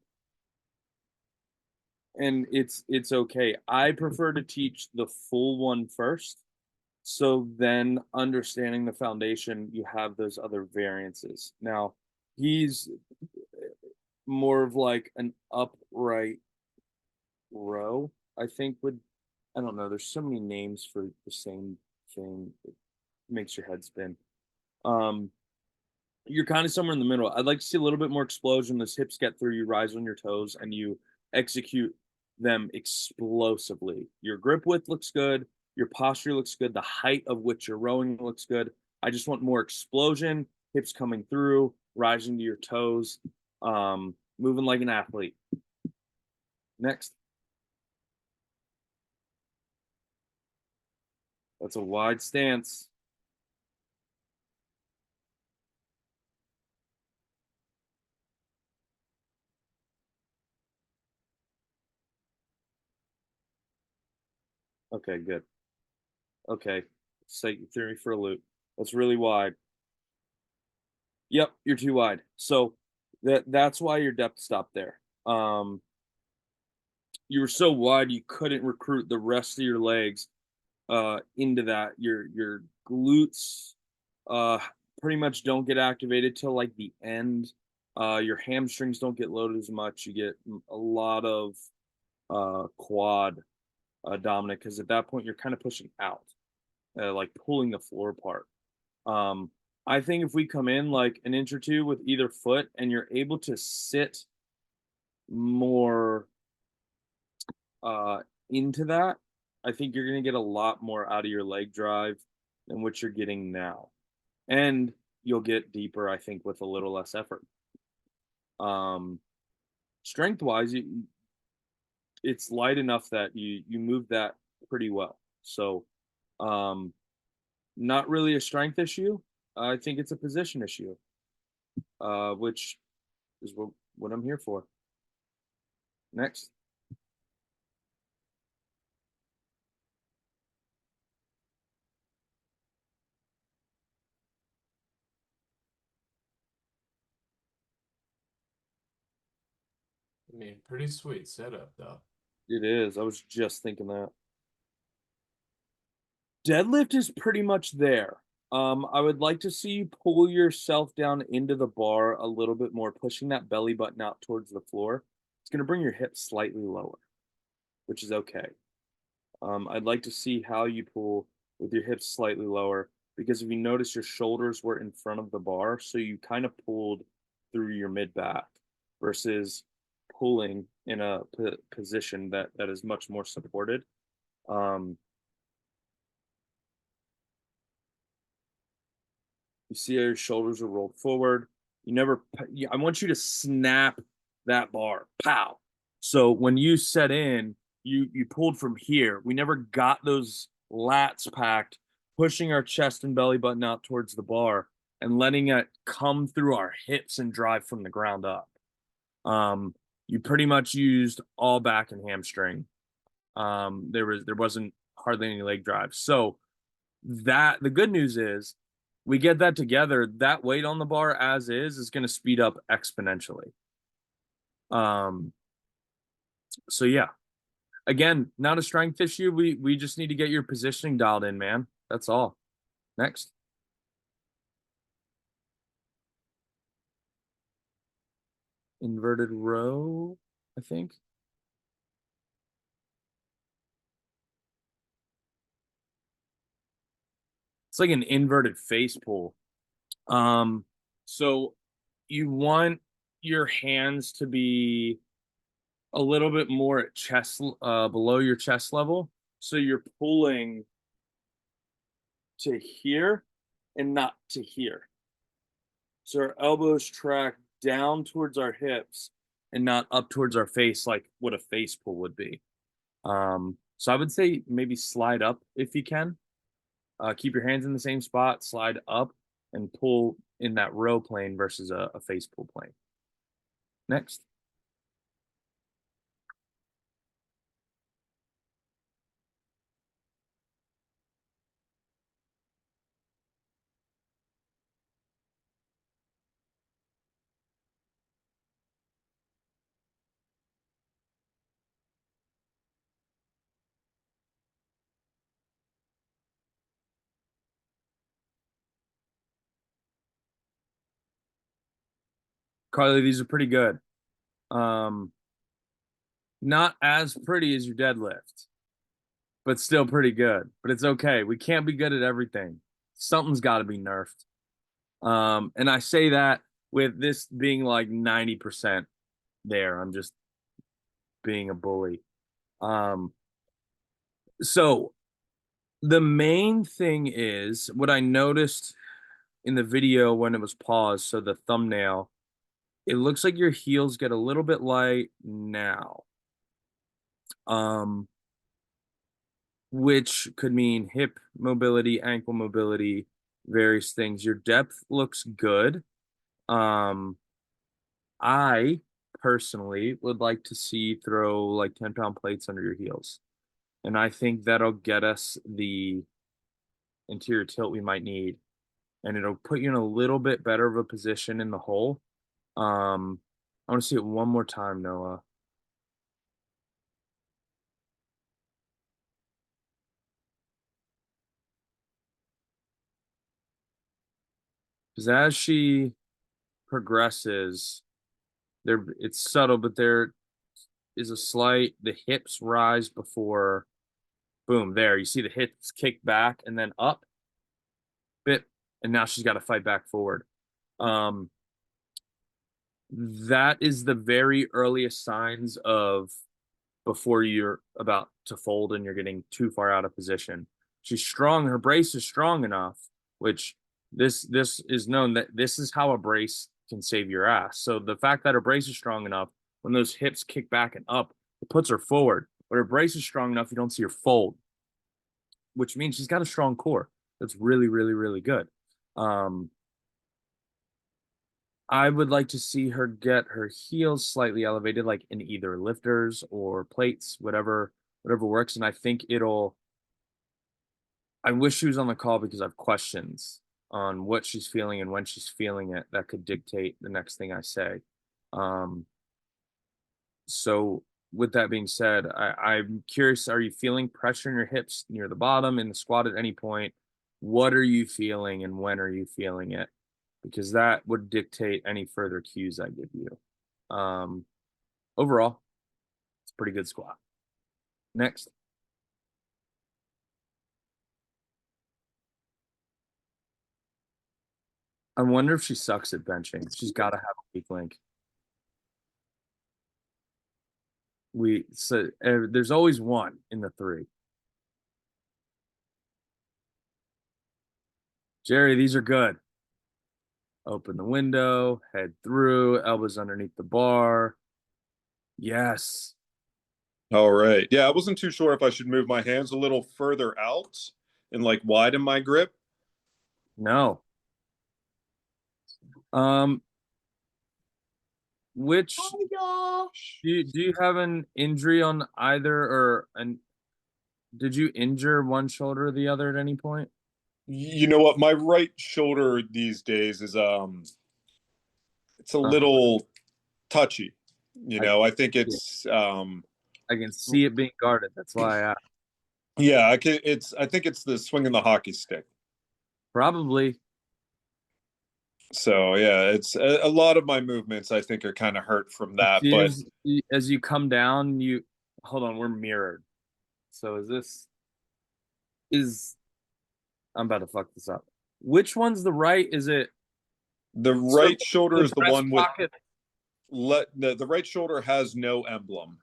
it's okay. I prefer to teach the full one first. So then understanding the foundation, you have those other variances. Now, he's more of like an upright row, I think I don't know, there's so many names for the same thing. It makes your head spin. You're kind of somewhere in the middle. I'd like to see a little bit more explosion. Those hips get through, you rise on your toes and you execute them explosively. Your grip width looks good. Your posture looks good. The height of which you're rowing looks good. I just want more explosion, hips coming through, rising to your toes, moving like an athlete. Next. That's a wide stance. Okay, good. Okay, take you through me for a loop. That's really wide. Yep, you're too wide. So that's why your depth stopped there. You were so wide you couldn't recruit the rest of your legs into that. Your glutes pretty much don't get activated till like the end. Your hamstrings don't get loaded as much. You get a lot of quad dominant because at that point you're kind of pushing out, like pulling the floor apart. I think if we come in like an inch or two with either foot and you're able to sit more into that, I think you're going to get a lot more out of your leg drive than what you're getting now. And you'll get deeper, I think, with a little less effort. Strength wise, it's light enough that you move that pretty well. So not really a strength issue. I think it's a position issue, which is what I'm here for. Next. I mean, pretty sweet setup though. It is. I was just thinking that. Deadlift is pretty much there. I would like to see you pull yourself down into the bar a little bit more, pushing that belly button out towards the floor. It's going to bring your hips slightly lower, which is okay. I'd like to see how you pull with your hips slightly lower, because if you notice, your shoulders were in front of the bar, so you kind of pulled through your mid back versus pulling in a position that is much more supported. You see how your shoulders are rolled forward. I want you to snap that bar. Pow. So when you set in, you pulled from here. We never got those lats packed, pushing our chest and belly button out towards the bar and letting it come through our hips and drive from the ground up. You pretty much used all back and hamstring. There wasn't hardly any leg drive. So the good news is, we get that together, that weight on the bar as is going to speed up exponentially. So yeah, again, not a strength issue. We just need to get your positioning dialed in, man. That's all. Next. Inverted row, I think. It's like an inverted face pull. So you want your hands to be a little bit more at chest, below your chest level. So you're pulling to here and not to here. So our elbows track down towards our hips and not up towards our face, like what a face pull would be. So I would say maybe slide up if you can. Keep your hands in the same spot, slide up, and pull in that row plane versus a face pull plane. Next. Carlee, these are pretty good. Not as pretty as your deadlift, but still pretty good. But it's okay. We can't be good at everything. Something's got to be nerfed. And I say that with this being like 90% there. I'm just being a bully. So the main thing is what I noticed in the video when it was paused. So the thumbnail, it looks like your heels get a little bit light now. Which could mean hip mobility, ankle mobility, various things. Your depth looks good. I personally would like to see throw like 10-pound plates under your heels. And I think that'll get us the interior tilt we might need. And it'll put you in a little bit better of a position in the hole. I want to see it one more time, Noah. Because as she progresses, it's subtle, but there is a slight, the hips rise before, boom, there. You see the hips kick back and then up, bit, and now she's got to fight back forward. that is the very earliest signs of before you're about to fold and you're getting too far out of position. She's strong. Her brace is strong enough, which this is known that this is how a brace can save your ass. So the fact that her brace is strong enough, when those hips kick back and up, it puts her forward. But her brace is strong enough, you don't see her fold, which means she's got a strong core. That's really, really, really good. I would like to see her get her heels slightly elevated, like in either lifters or plates, whatever works. And I think I wish she was on the call because I have questions on what she's feeling and when she's feeling it that could dictate the next thing I say. So with that being said, I'm curious, are you feeling pressure in your hips near the bottom in the squat at any point? What are you feeling and when are you feeling it? Because that would dictate any further cues I give you. Overall, it's a pretty good squat. Next. I wonder if she sucks at benching. She's got to have a weak link. There's always one in the three. Jerry, these are good. Open the window, head through, elbows underneath the bar. Yes. All right. Yeah, I wasn't too sure if I should move my hands a little further out and like widen my grip. No. Which do you have an injury on either, or did you injure one shoulder or the other at any point? You know what? My right shoulder these days is it's a little touchy. You know, I think it's I can see it being guarded. That's why I asked. Yeah, I think it's the swinging the hockey stick. Probably. So yeah, it's a lot of my movements I think are kind of hurt from that. But as you come down, hold on, we're mirrored. So I'm about to fuck this up. Which one's the right? Is it the right shoulder is the one with pocket? The right shoulder has no emblem.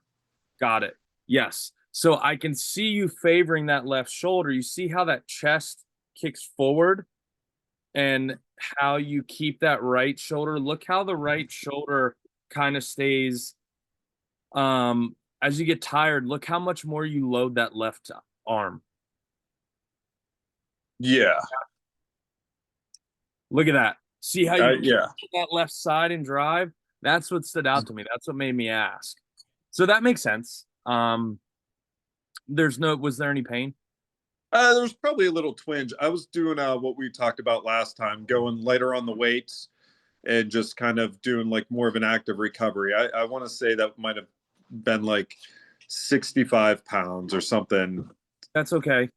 Got it. Yes. So I can see you favoring that left shoulder. You see how that chest kicks forward and how you keep that right shoulder. Look how the right shoulder kind of stays. As you get tired, look how much more you load that left arm. Yeah. Look at that. See how you yeah. that left side and drive? That's what stood out to me. That's what made me ask. So that makes sense. Was there any pain? There was probably a little twinge. I was doing what we talked about last time, going lighter on the weights and just kind of doing like more of an active recovery. I want to say that might have been like 65 pounds or something. That's okay.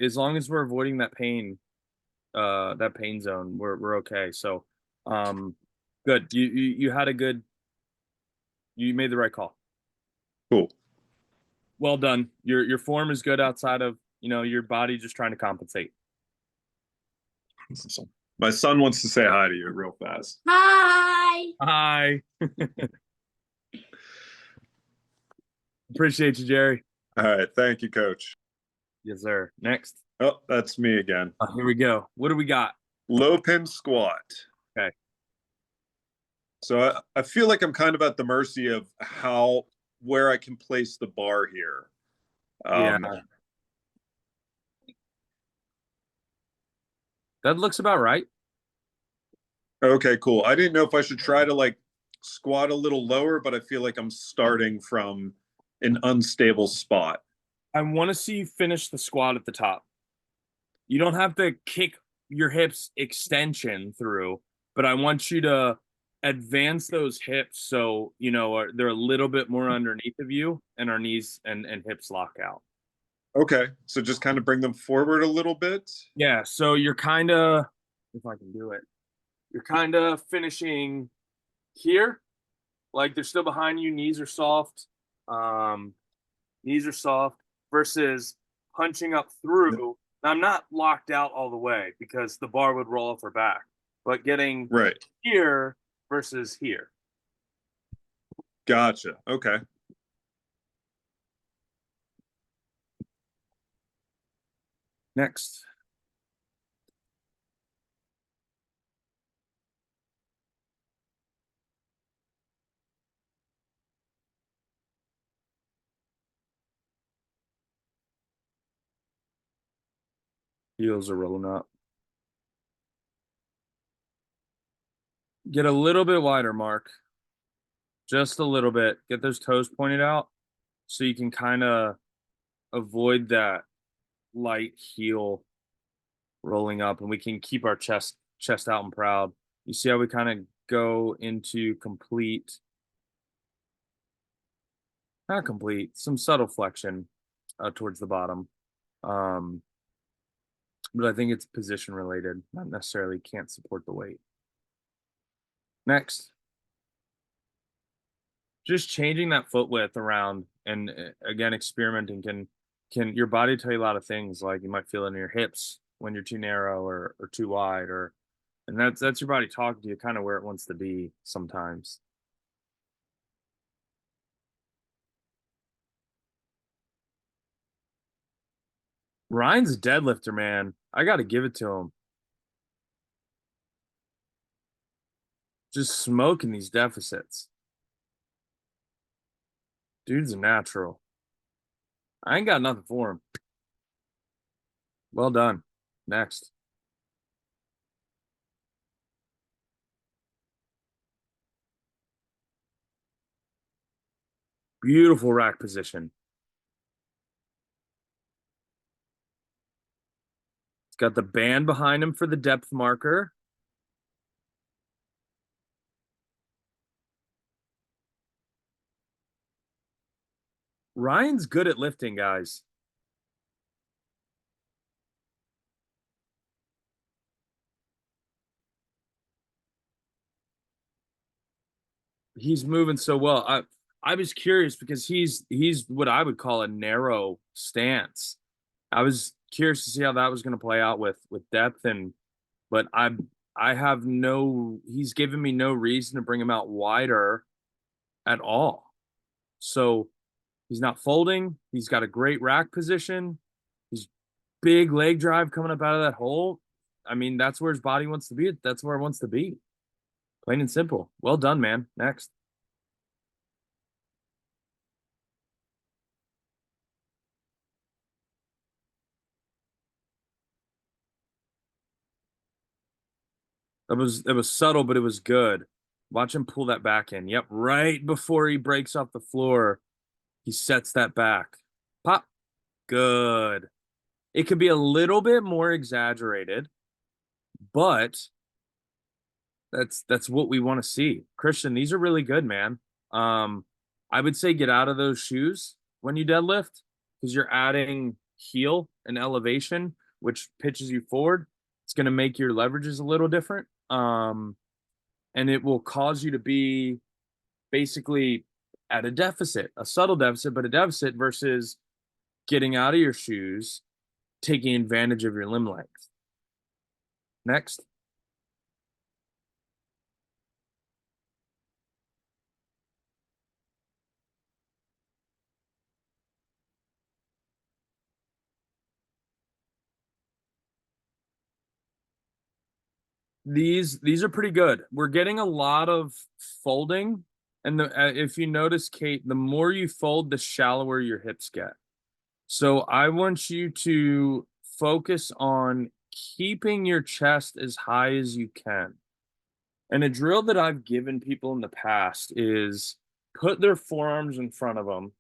As long as we're avoiding that pain zone, we're okay. So good. You made the right call. Cool. Well done. Your form is good outside of, your body just trying to compensate. My son wants to say hi to you real fast. Hi. Hi. Appreciate you, Jerry. All right. Thank you, Coach. Yes, sir. Next. Oh, that's me again. Here we go. What do we got? Low pin squat. Okay. So I feel like I'm kind of at the mercy of where I can place the bar here. Yeah. That looks about right. Okay, cool. I didn't know if I should try to like squat a little lower, but I feel like I'm starting from an unstable spot. I want to see you finish the squat at the top. You don't have to kick your hips extension through, but I want you to advance those hips so, they're a little bit more underneath of you and our knees and hips lock out. Okay. So just kind of bring them forward a little bit. Yeah. So you're kind of, if I can do it, you're kind of finishing here. Like they're still behind you. Knees are soft. Versus punching up through. Now, I'm not locked out all the way because the bar would roll off her back, but getting right here versus here. Gotcha. Okay. Next. Heels are rolling up. Get a little bit wider, Mark. Just a little bit. Get those toes pointed out so you can kind of avoid that light heel rolling up, and we can keep our chest out and proud. You see how we kind of go into complete, not complete, some subtle flexion towards the bottom. But I think it's position related, not necessarily can't support the weight. Next. Just changing that foot width around and again, experimenting can your body tell you a lot of things, like you might feel it in your hips when you're too narrow or too wide, and that's your body talking to you kind of where it wants to be sometimes. Ryan's a deadlifter, man. I got to give it to him. Just smoking these deficits. Dude's a natural. I ain't got nothing for him. Well done. Next. Beautiful rack position. It's got the band behind him for the depth marker. Ryan's good at lifting, guys. He's moving so well. I was curious because he's what I would call a narrow stance. I was curious to see how that was going to play out with depth, but he's given me no reason to bring him out wider at all. So he's not folding. He's got a great rack position. He's big leg drive coming up out of that hole. I mean, that's where his body wants to be. That's where it wants to be. Plain and simple. Well done, man. Next. It was subtle, but it was good. Watch him pull that back in. Yep, right before he breaks off the floor, he sets that back. Pop. Good. It could be a little bit more exaggerated, but that's what we want to see. Christian, these are really good, man. I would say get out of those shoes when you deadlift because you're adding heel and elevation, which pitches you forward. It's going to make your leverages a little different. And it will cause you to be basically at a deficit, a subtle deficit, but a deficit versus getting out of your shoes, taking advantage of your limb length. Next. These are pretty good. We're getting a lot of folding, and if you notice, Kate, the more you fold, the shallower your hips get. So I want you to focus on keeping your chest as high as you can. And a drill that I've given people in the past is put their forearms in front of them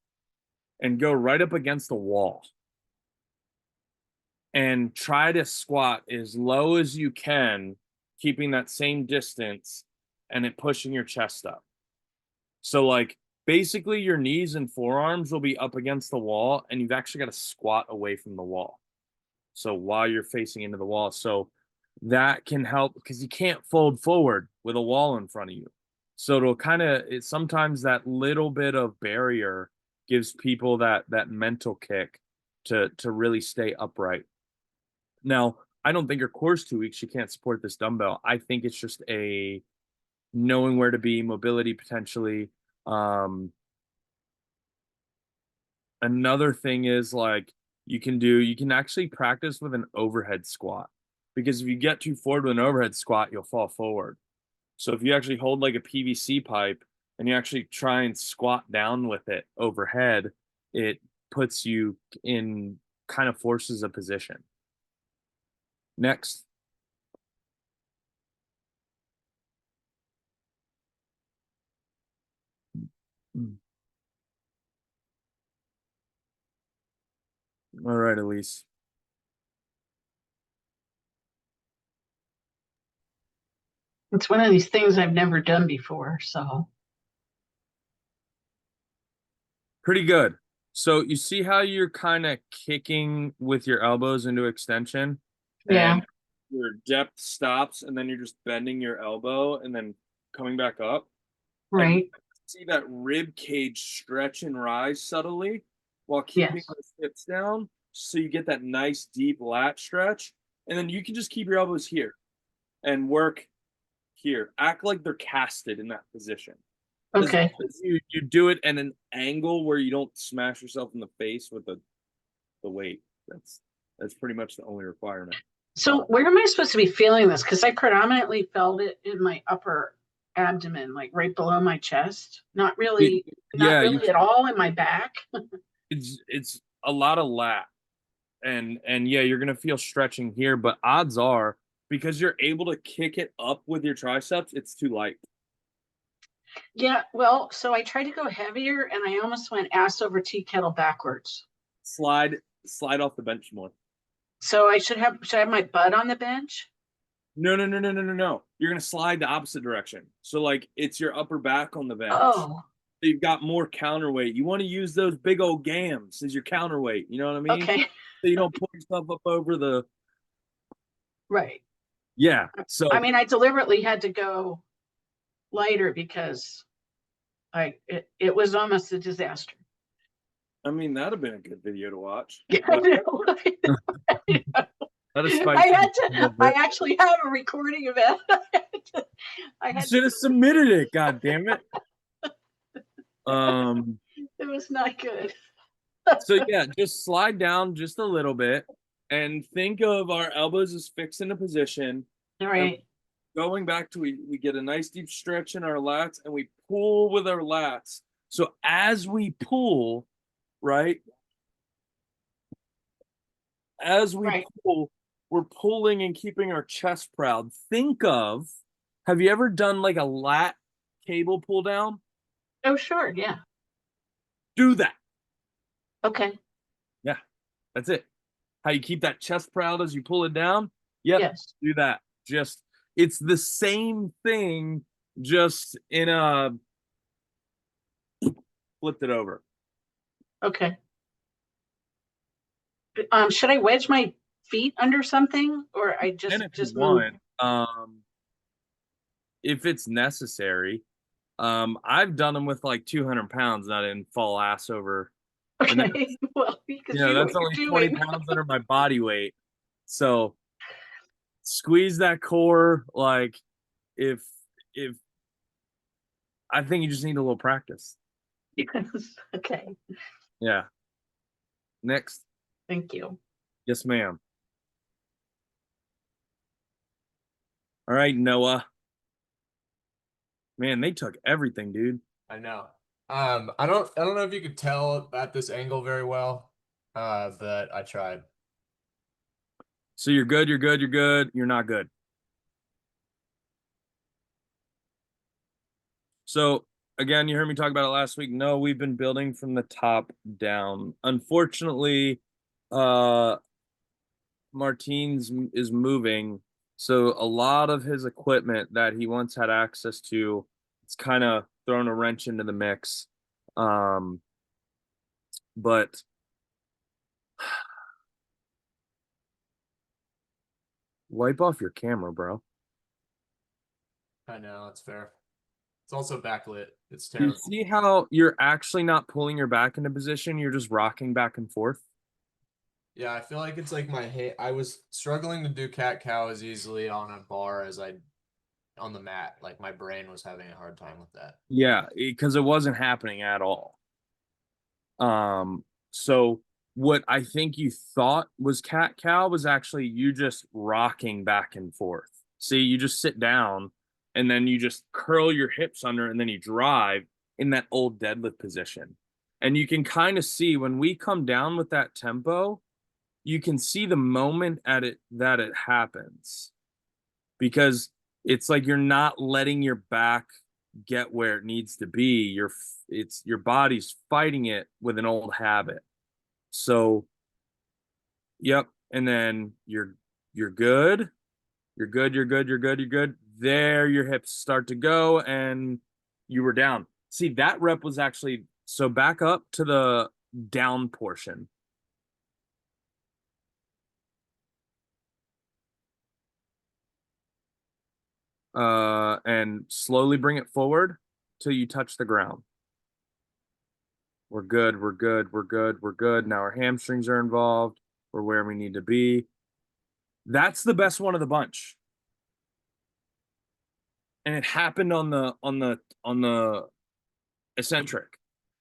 and go right up against the wall. And try to squat as low as you can, keeping that same distance and it pushing your chest up. So like basically your knees and forearms will be up against the wall and you've actually got to squat away from the wall. So while you're facing into the wall, so that can help because you can't fold forward with a wall in front of you. So it'll kind of, sometimes that little bit of barrier gives people that mental kick to really stay upright. Now, I don't think your core's too weak. She can't support this dumbbell. I think it's just a knowing where to be, mobility potentially. Another thing is like you can actually practice with an overhead squat, because if you get too forward with an overhead squat, you'll fall forward. So if you actually hold like a PVC pipe and you actually try and squat down with it overhead, it puts you in kind of forces a position. Next. All right, Elise. It's one of these things I've never done before, so. Pretty good. So you see how you're kind of kicking with your elbows into extension? Yeah. And your depth stops, and then you're just bending your elbow and then coming back up. Right. See that rib cage stretch and rise subtly while keeping Yes. those hips down, so you get that nice deep lat stretch. And then you can just keep your elbows here and work here. Act like they're casted in that position. Okay. You do it at an angle where you don't smash yourself in the face with the weight. That's pretty much the only requirement. So where am I supposed to be feeling this? Because I predominantly felt it in my upper abdomen, like right below my chest. Not really at all in my back. It's a lot of lat. And yeah, you're gonna feel stretching here, but odds are, because you're able to kick it up with your triceps, it's too light. Yeah, well, so I tried to go heavier and I almost went ass over tea kettle backwards. Slide off the bench more. So should I have my butt on the bench? No. You're gonna slide the opposite direction. So like it's your upper back on the bench. Oh. So you've got more counterweight. You want to use those big old gams as your counterweight. You know what I mean? Okay. So you don't pull yourself up over the. Right. Yeah. So I mean, I deliberately had to go lighter because it was almost a disaster. I mean, that'd have been a good video to watch. Yeah, I actually have a recording of it. You should have submitted it. God damn it. It was not good. So yeah, just slide down just a little bit and think of our elbows as fixed in a position. All right. Going back to we get a nice deep stretch in our lats and we pull with our lats. So as we pull, right? As we pull, we're pulling and keeping our chest proud. Have you ever done like a lat cable pull down? Oh, sure. Yeah. Do that. Okay. Yeah, that's it. How you keep that chest proud as you pull it down? Yep. Yes. Do that. It's the same thing, just in a flipped it over. Okay. Should I wedge my feet under something, or I just move? If it's necessary. I've done them with like 200 pounds and I didn't fall ass over. Okay. Well, because that's only 20 pounds under my body weight. So squeeze that core. Like if I think you just need a little practice. Yes. Okay. Yeah. Next. Thank you. Yes, ma'am. All right, Noah. Man, they took everything, dude. I know. I don't know if you could tell at this angle very well, but I tried. So you're good, you're not good. So again, you heard me talk about it last week. No, we've been building from the top down. Unfortunately, Martins is moving, so a lot of his equipment that he once had access to, it's kind of thrown a wrench into the mix. But wipe off your camera, bro. I know, it's fair. It's also backlit. It's You terrible. see how you're actually not pulling your back into position, you're just rocking back and forth? Yeah, I feel like it's like I was struggling to do cat-cow as easily on a bar as I on the mat. Like my brain was having a hard time with that. Yeah, because it wasn't happening at all. So what I think you thought was cat cow was actually you just rocking back and forth. See, you just sit down and then you just curl your hips under and then you drive in that old deadlift position. And you can kind of see when we come down with that tempo, you can see the moment at it that it happens, because it's like you're not letting your back get where it needs to be. Your body's fighting it with an old habit. So, yep. And then you're good. You're good. There, your hips start to go and you were down. See, that rep was actually, so back up to the down portion. And slowly bring it forward till you touch the ground. We're good. Now our hamstrings are involved. We're where we need to be. That's the best one of the bunch. And it happened on the eccentric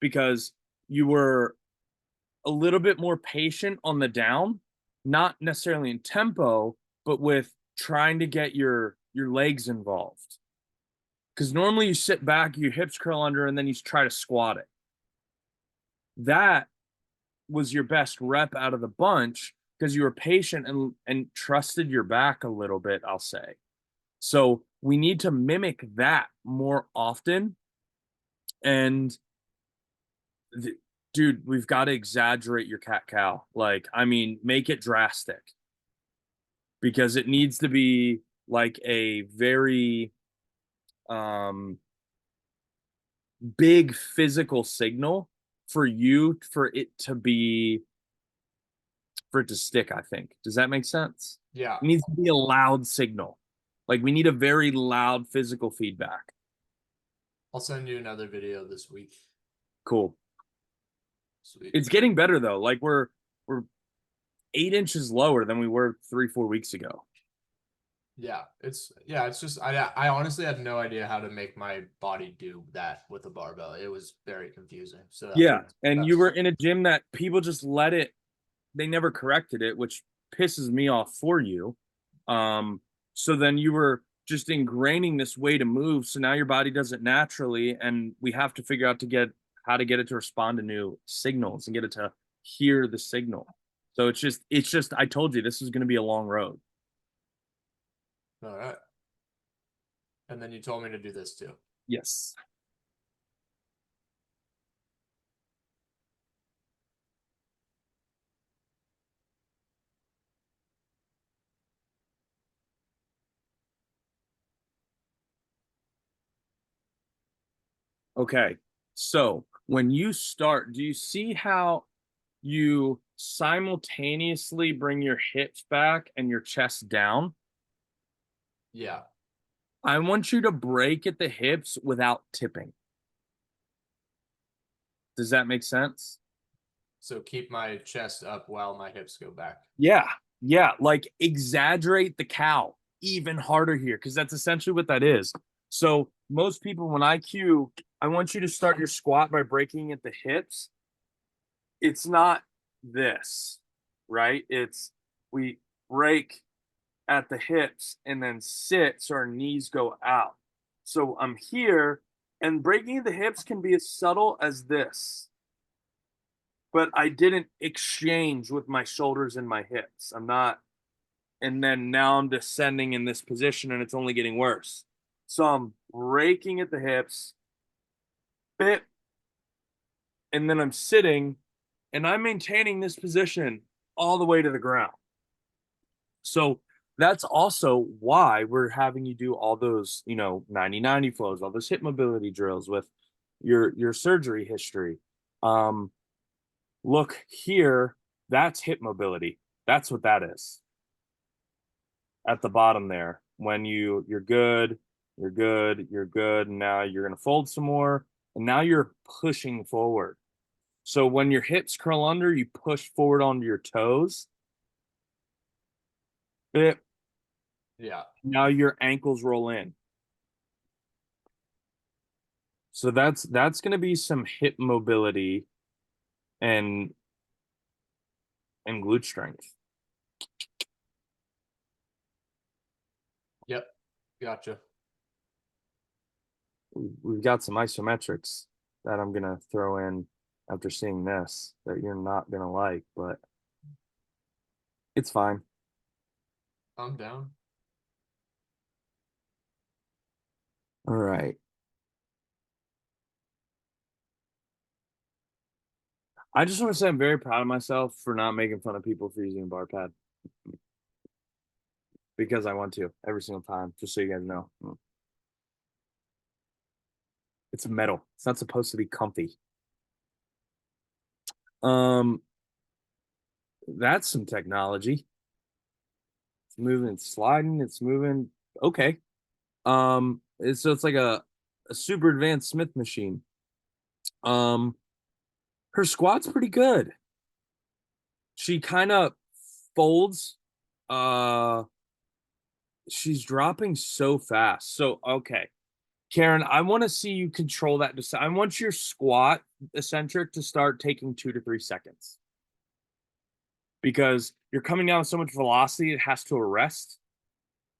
because you were a little bit more patient on the down, not necessarily in tempo, but with trying to get your legs involved. Because normally you sit back, your hips curl under, and then you try to squat it. That was your best rep out of the bunch because you were patient and trusted your back a little bit, I'll say. So we need to mimic that more often. And dude, we've got to exaggerate your cat cow. Like, I mean, make it drastic because it needs to be like a very big physical signal for it to stick, I think. Does that make sense? Yeah. It needs to be a loud signal. Like we need a very loud physical feedback. I'll send you another video this week. Cool. Sweet. It's getting better though. Like we're 8 inches lower than we were 3-4 weeks ago. Yeah, it's just I honestly had no idea how to make my body do that with a barbell. It was very confusing. So Yeah, and you were in a gym that people just let it, they never corrected it, which pisses me off for you. So then you were just ingraining this way to move, so now your body does it naturally, and we have to figure out how to get it to respond to new signals and get it to hear the signal. So it's just I told you this is going to be a long road. All right. And then you told me to do this too. Yes. Okay. So when you start, do you see how you simultaneously bring your hips back and your chest down? Yeah. I want you to break at the hips without tipping. Does that make sense? So keep my chest up while my hips go back. Yeah. Yeah. Like exaggerate the cow even harder here, because that's essentially what that is. So most people, when I cue, I want you to start your squat by breaking at the hips. It's not this, right? It's we break at the hips and then sit so our knees go out. So I'm here, and breaking the hips can be as subtle as this. But I didn't exchange with my shoulders and my hips. I'm not, and then now I'm descending in this position and it's only getting worse. So I'm breaking at the hips, bit, and then I'm sitting and I'm maintaining this position all the way to the ground. So that's also why we're having you do all those, 90-90 flows, all those hip mobility drills with your surgery history. Look here, that's hip mobility. That's what that is. At the bottom there, when you're good, and now you're going to fold some more, and now you're pushing forward. So when your hips curl under, you push forward onto your toes. Bit. Yeah. Now your ankles roll in. So that's going to be some hip mobility and glute strength. Yep. Gotcha. We've got some isometrics that I'm going to throw in after seeing this that you're not going to like, but it's fine. I'm down. All right. I just want to say I'm very proud of myself for not making fun of people for using a bar pad. Because I want to every single time, just so you guys know. It's metal. It's not supposed to be comfy. That's some technology. It's moving, it's sliding, it's moving. Okay. So it's like a super advanced Smith machine. Her squat's pretty good. She kind of folds. She's dropping so fast. So, okay. Caryn, I want to see you control that. I want your squat eccentric to start taking 2 to 3 seconds. Because you're coming down with so much velocity, it has to arrest.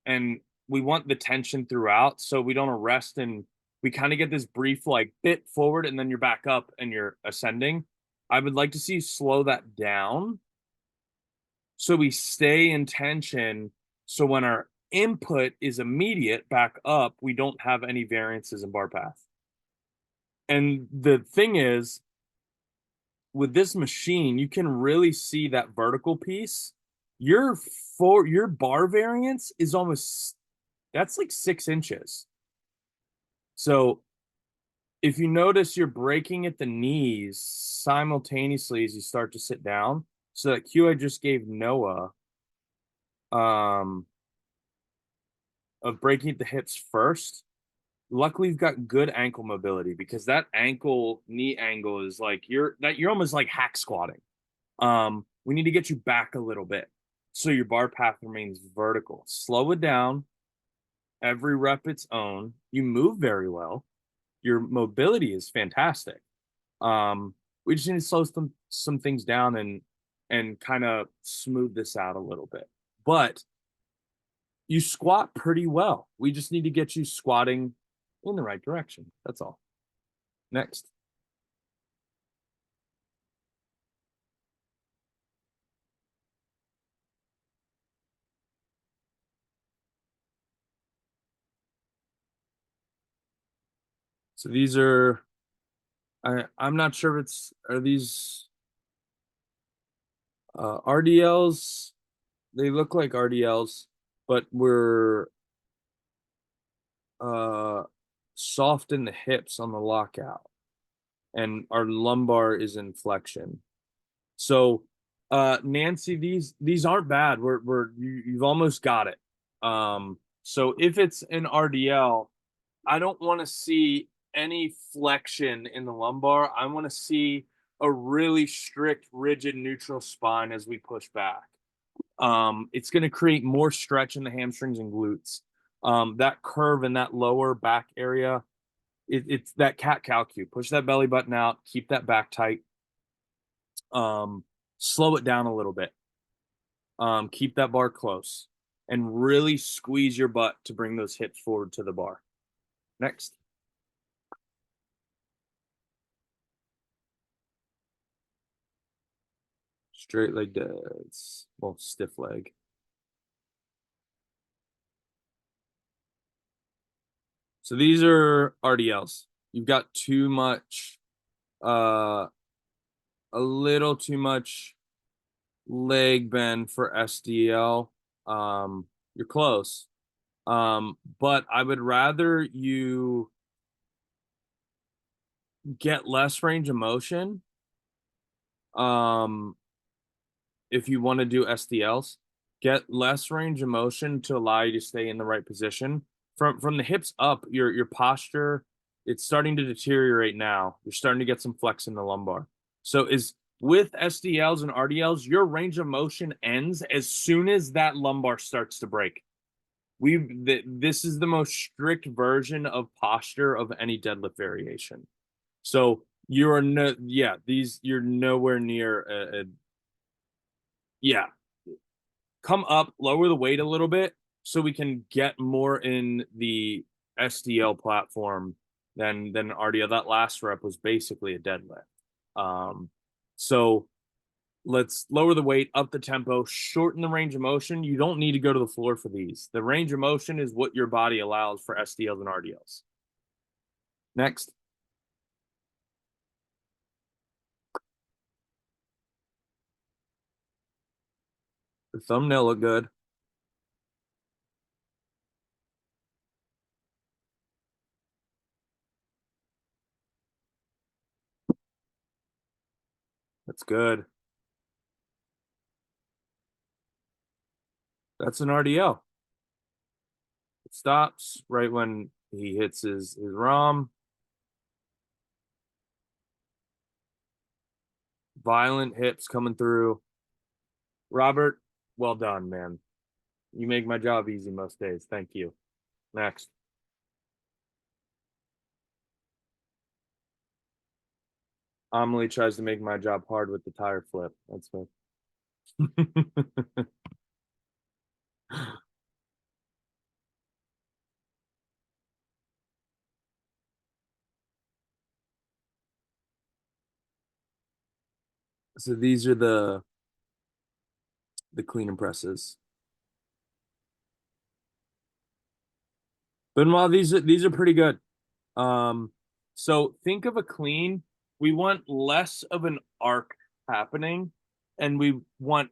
And we want the tension throughout, so we don't arrest and we kind of get this brief like bit forward and then you're back up and you're ascending. I would like to see you slow that down so we stay in tension. So when our input is immediate back up, we don't have any variances in bar path. And the thing is, with this machine, you can really see that vertical piece. Your bar variance is almost, that's like 6 inches. So if you notice, you're breaking at the knees simultaneously as you start to sit down. So that cue I just gave Noah of breaking at the hips first. Luckily, you've got good ankle mobility because that ankle knee angle is like you're almost like hack squatting. We need to get you back a little bit so your bar path remains vertical. Slow it down. Every rep its own. You move very well. Your mobility is fantastic. We just need to slow some things down and kind of smooth this out a little bit. But you squat pretty well. We just need to get you squatting in the right direction. That's all. Next. So these are, I'm not sure if are these RDLs? They look like RDLs, but we're soft in the hips on the lockout. And our lumbar is in flexion. So Nancy, these aren't bad. You've almost got it. So if it's an RDL, I don't want to see any flexion in the lumbar. I want to see a really strict, rigid, neutral spine as we push back. It's going to create more stretch in the hamstrings and glutes. That curve in that lower back area, it's that cat-cow cue. Push that belly button out, keep that back tight. Slow it down a little bit. Keep that bar close and really squeeze your butt to bring those hips forward to the bar. Next. Straight leg deads. Well, stiff leg. So these are RDLs. You've got too much, a little too much leg bend for SDL. You're close. But I would rather you get less range of motion. If you want to do SDLs, get less range of motion to allow you to stay in the right position. From the hips up, your posture, it's starting to deteriorate now. You're starting to get some flex in the lumbar. So with SDLs and RDLs, your range of motion ends as soon as that lumbar starts to break. This is the most strict version of posture of any deadlift variation. So you're you're nowhere near yeah. Come up, lower the weight a little bit so we can get more in the SDL platform than RDL. That last rep was basically a deadlift. So let's lower the weight, up the tempo, shorten the range of motion. You don't need to go to the floor for these. The range of motion is what your body allows for SDLs and RDLs. Next. The thumbnail looked good. That's good. That's an RDL. It stops right when he hits his ROM. Violent hips coming through. Robert, well done, man. You make my job easy most days. Thank you. Next. Amelie tries to make my job hard with the tire flip. That's me. So these are the clean and presses. Benoit, these are pretty good. So think of a clean. We want less of an arc happening, and we want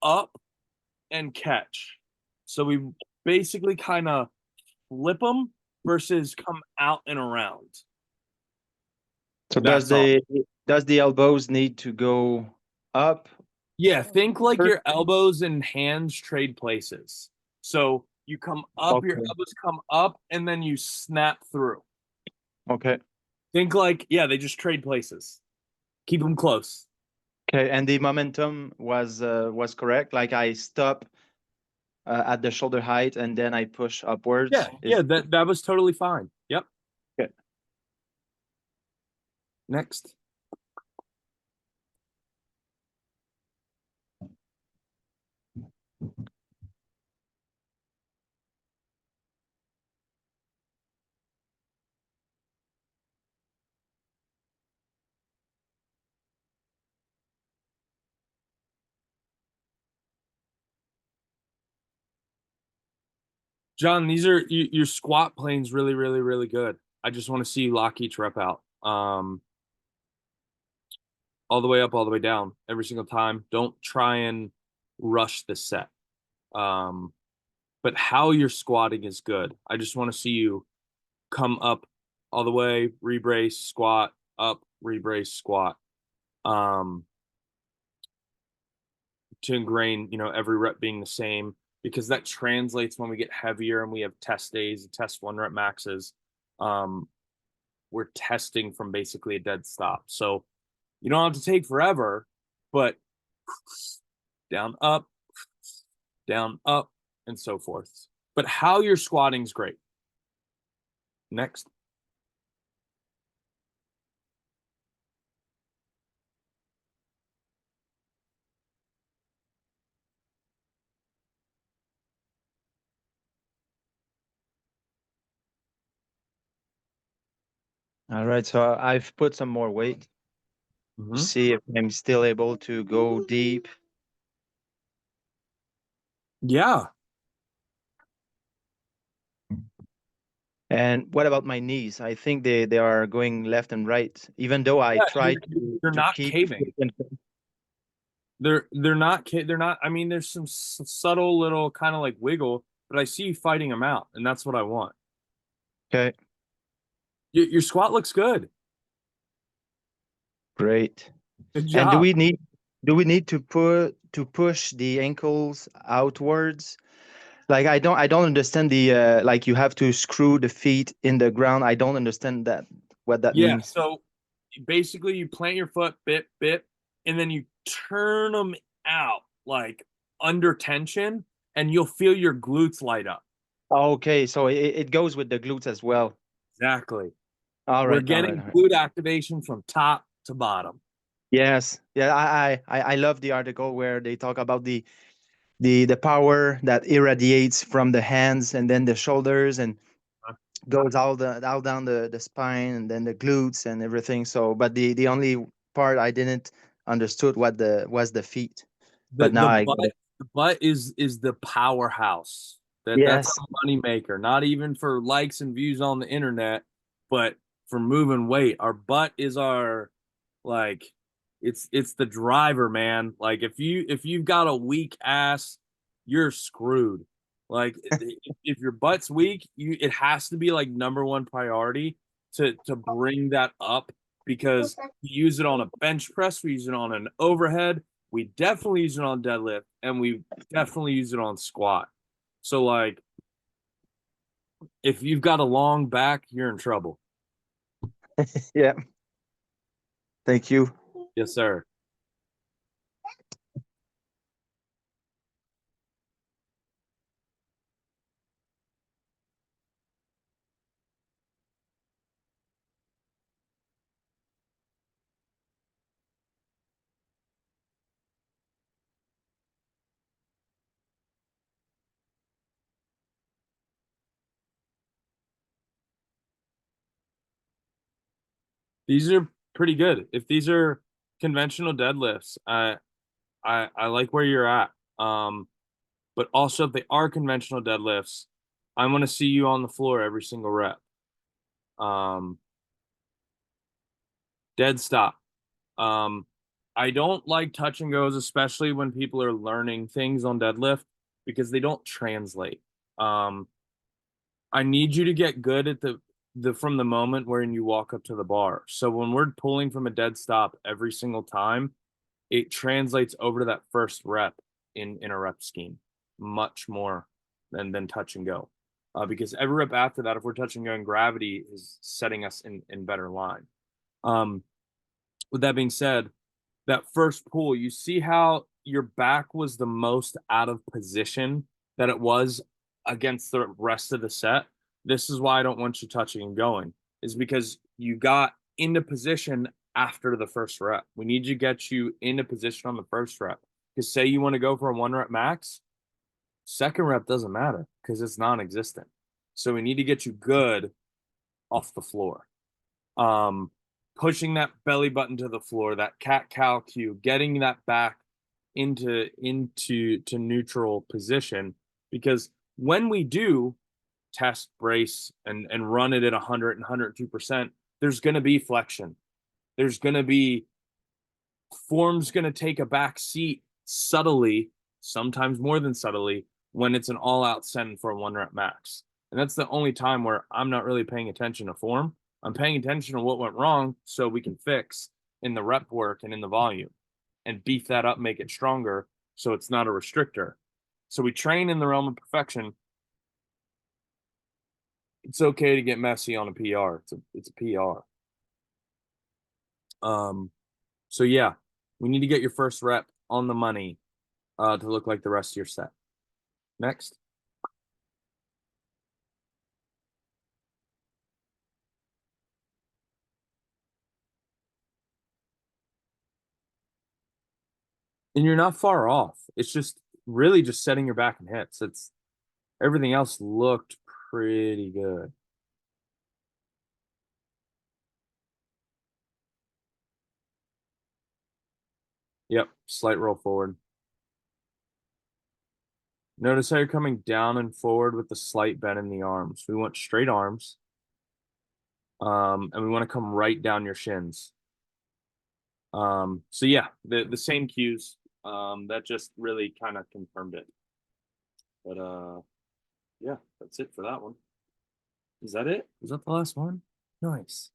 up and catch. So we basically kind of flip them versus come out and around. So does the elbows need to go up? Yeah, think like your elbows and hands trade places. So you come up, your elbows come up, and then you snap through. Okay. Think like, yeah, they just trade places. Keep them close. Okay, and the momentum was correct. Like I stop at the shoulder height and then I push upwards. Yeah, that was totally fine. Yep. Okay. Next. John, these are your squat plane's really, really, really good. I just want to see you lock each rep out. All the way up, all the way down, every single time. Don't try and rush the set. But how you're squatting is good. I just want to see you come up all the way, rebrace, squat, up, rebrace, squat. To ingrain, every rep being the same, because that translates when we get heavier and we have test days, test 1 rep maxes. We're testing from basically a dead stop. So you don't have to take forever, but down, up, and so forth. But how you're squatting is great. Next. All right, so I've put some more weight. See if I'm still able to go deep. Yeah. And what about my knees? I think they are going left and right, even though I try to. They're not keep caving. They're not. I mean, there's some subtle little kind of like wiggle, but I see you fighting them out, and that's what I want. Okay. Your squat looks good. Great. Good job. And do we need to push the ankles outwards? Like I don't understand the like you have to screw the feet in the ground. I don't understand what that means. So basically you plant your foot, bip, and then you turn them out like under tension, and you'll feel your glutes light up. Okay, so it goes with the glutes as well. Exactly. All We're right, getting all right. glute activation from top to bottom. Yes, yeah, I love the article where they talk about the power that irradiates from the hands and then the shoulders and goes all down the spine and then the glutes and everything. So, but the only part I didn't understood was the feet. But now I get it. The butt is the powerhouse. That's Yes. a money maker. Not even for likes and views on the internet, but for moving weight. Our butt is our like it's the driver, man. Like if you've got a weak ass, you're screwed. Like if your butt's weak, it has to be like number one priority to bring that up because we use it on a bench press, we use it on an overhead, we definitely use it on deadlift, and we definitely use it on squat. So like if you've got a long back, you're in trouble. Yeah. Thank you. Yes, sir. These are pretty good. If these are conventional deadlifts, I like where you're at. But also if they are conventional deadlifts, I want to see you on the floor every single rep. Dead stop. I don't like touch and goes, especially when people are learning things on deadlift because they don't translate. I need you to get good at the from the moment when you walk up to the bar. So when we're pulling from a dead stop every single time, it translates over to that first rep in a rep scheme much more than touch and go. Because every rep after that, if we're touch and going, gravity is setting us in better line. With that being said, that first pull, you see how your back was the most out of position that it was against the rest of the set. This is why I don't want you touching and going, is because you got into position after the first rep. We need to get you into position on the first rep. Because say you want to go for a 1 rep max, second rep doesn't matter because it's non-existent. So we need to get you good off the floor. Pushing that belly button to the floor, that cat-cow cue, getting that back into neutral position. Because when we do test, brace, and run it at 100 and 102%, there's going to be flexion. There's going to be form's going to take a back seat subtly, sometimes more than subtly, when it's an all-out send for a 1 rep max. And that's the only time where I'm not really paying attention to form. I'm paying attention to what went wrong so we can fix in the rep work and in the volume and beef that up, make it stronger so it's not a restrictor. So we train in the realm of perfection. It's okay to get messy on a PR. It's a PR. So yeah, we need to get your first rep on the money to look like the rest of your set. Next. And you're not far off. It's just really just setting your back and hips. It's everything else looked pretty good. Yep, slight roll forward. Notice how you're coming down and forward with the slight bend in the arms. We want straight arms. And we want to come right down your shins. So yeah, the same cues. That just really kind of confirmed it. But yeah, that's it for that one. Is that it? Is that the last one? Nice.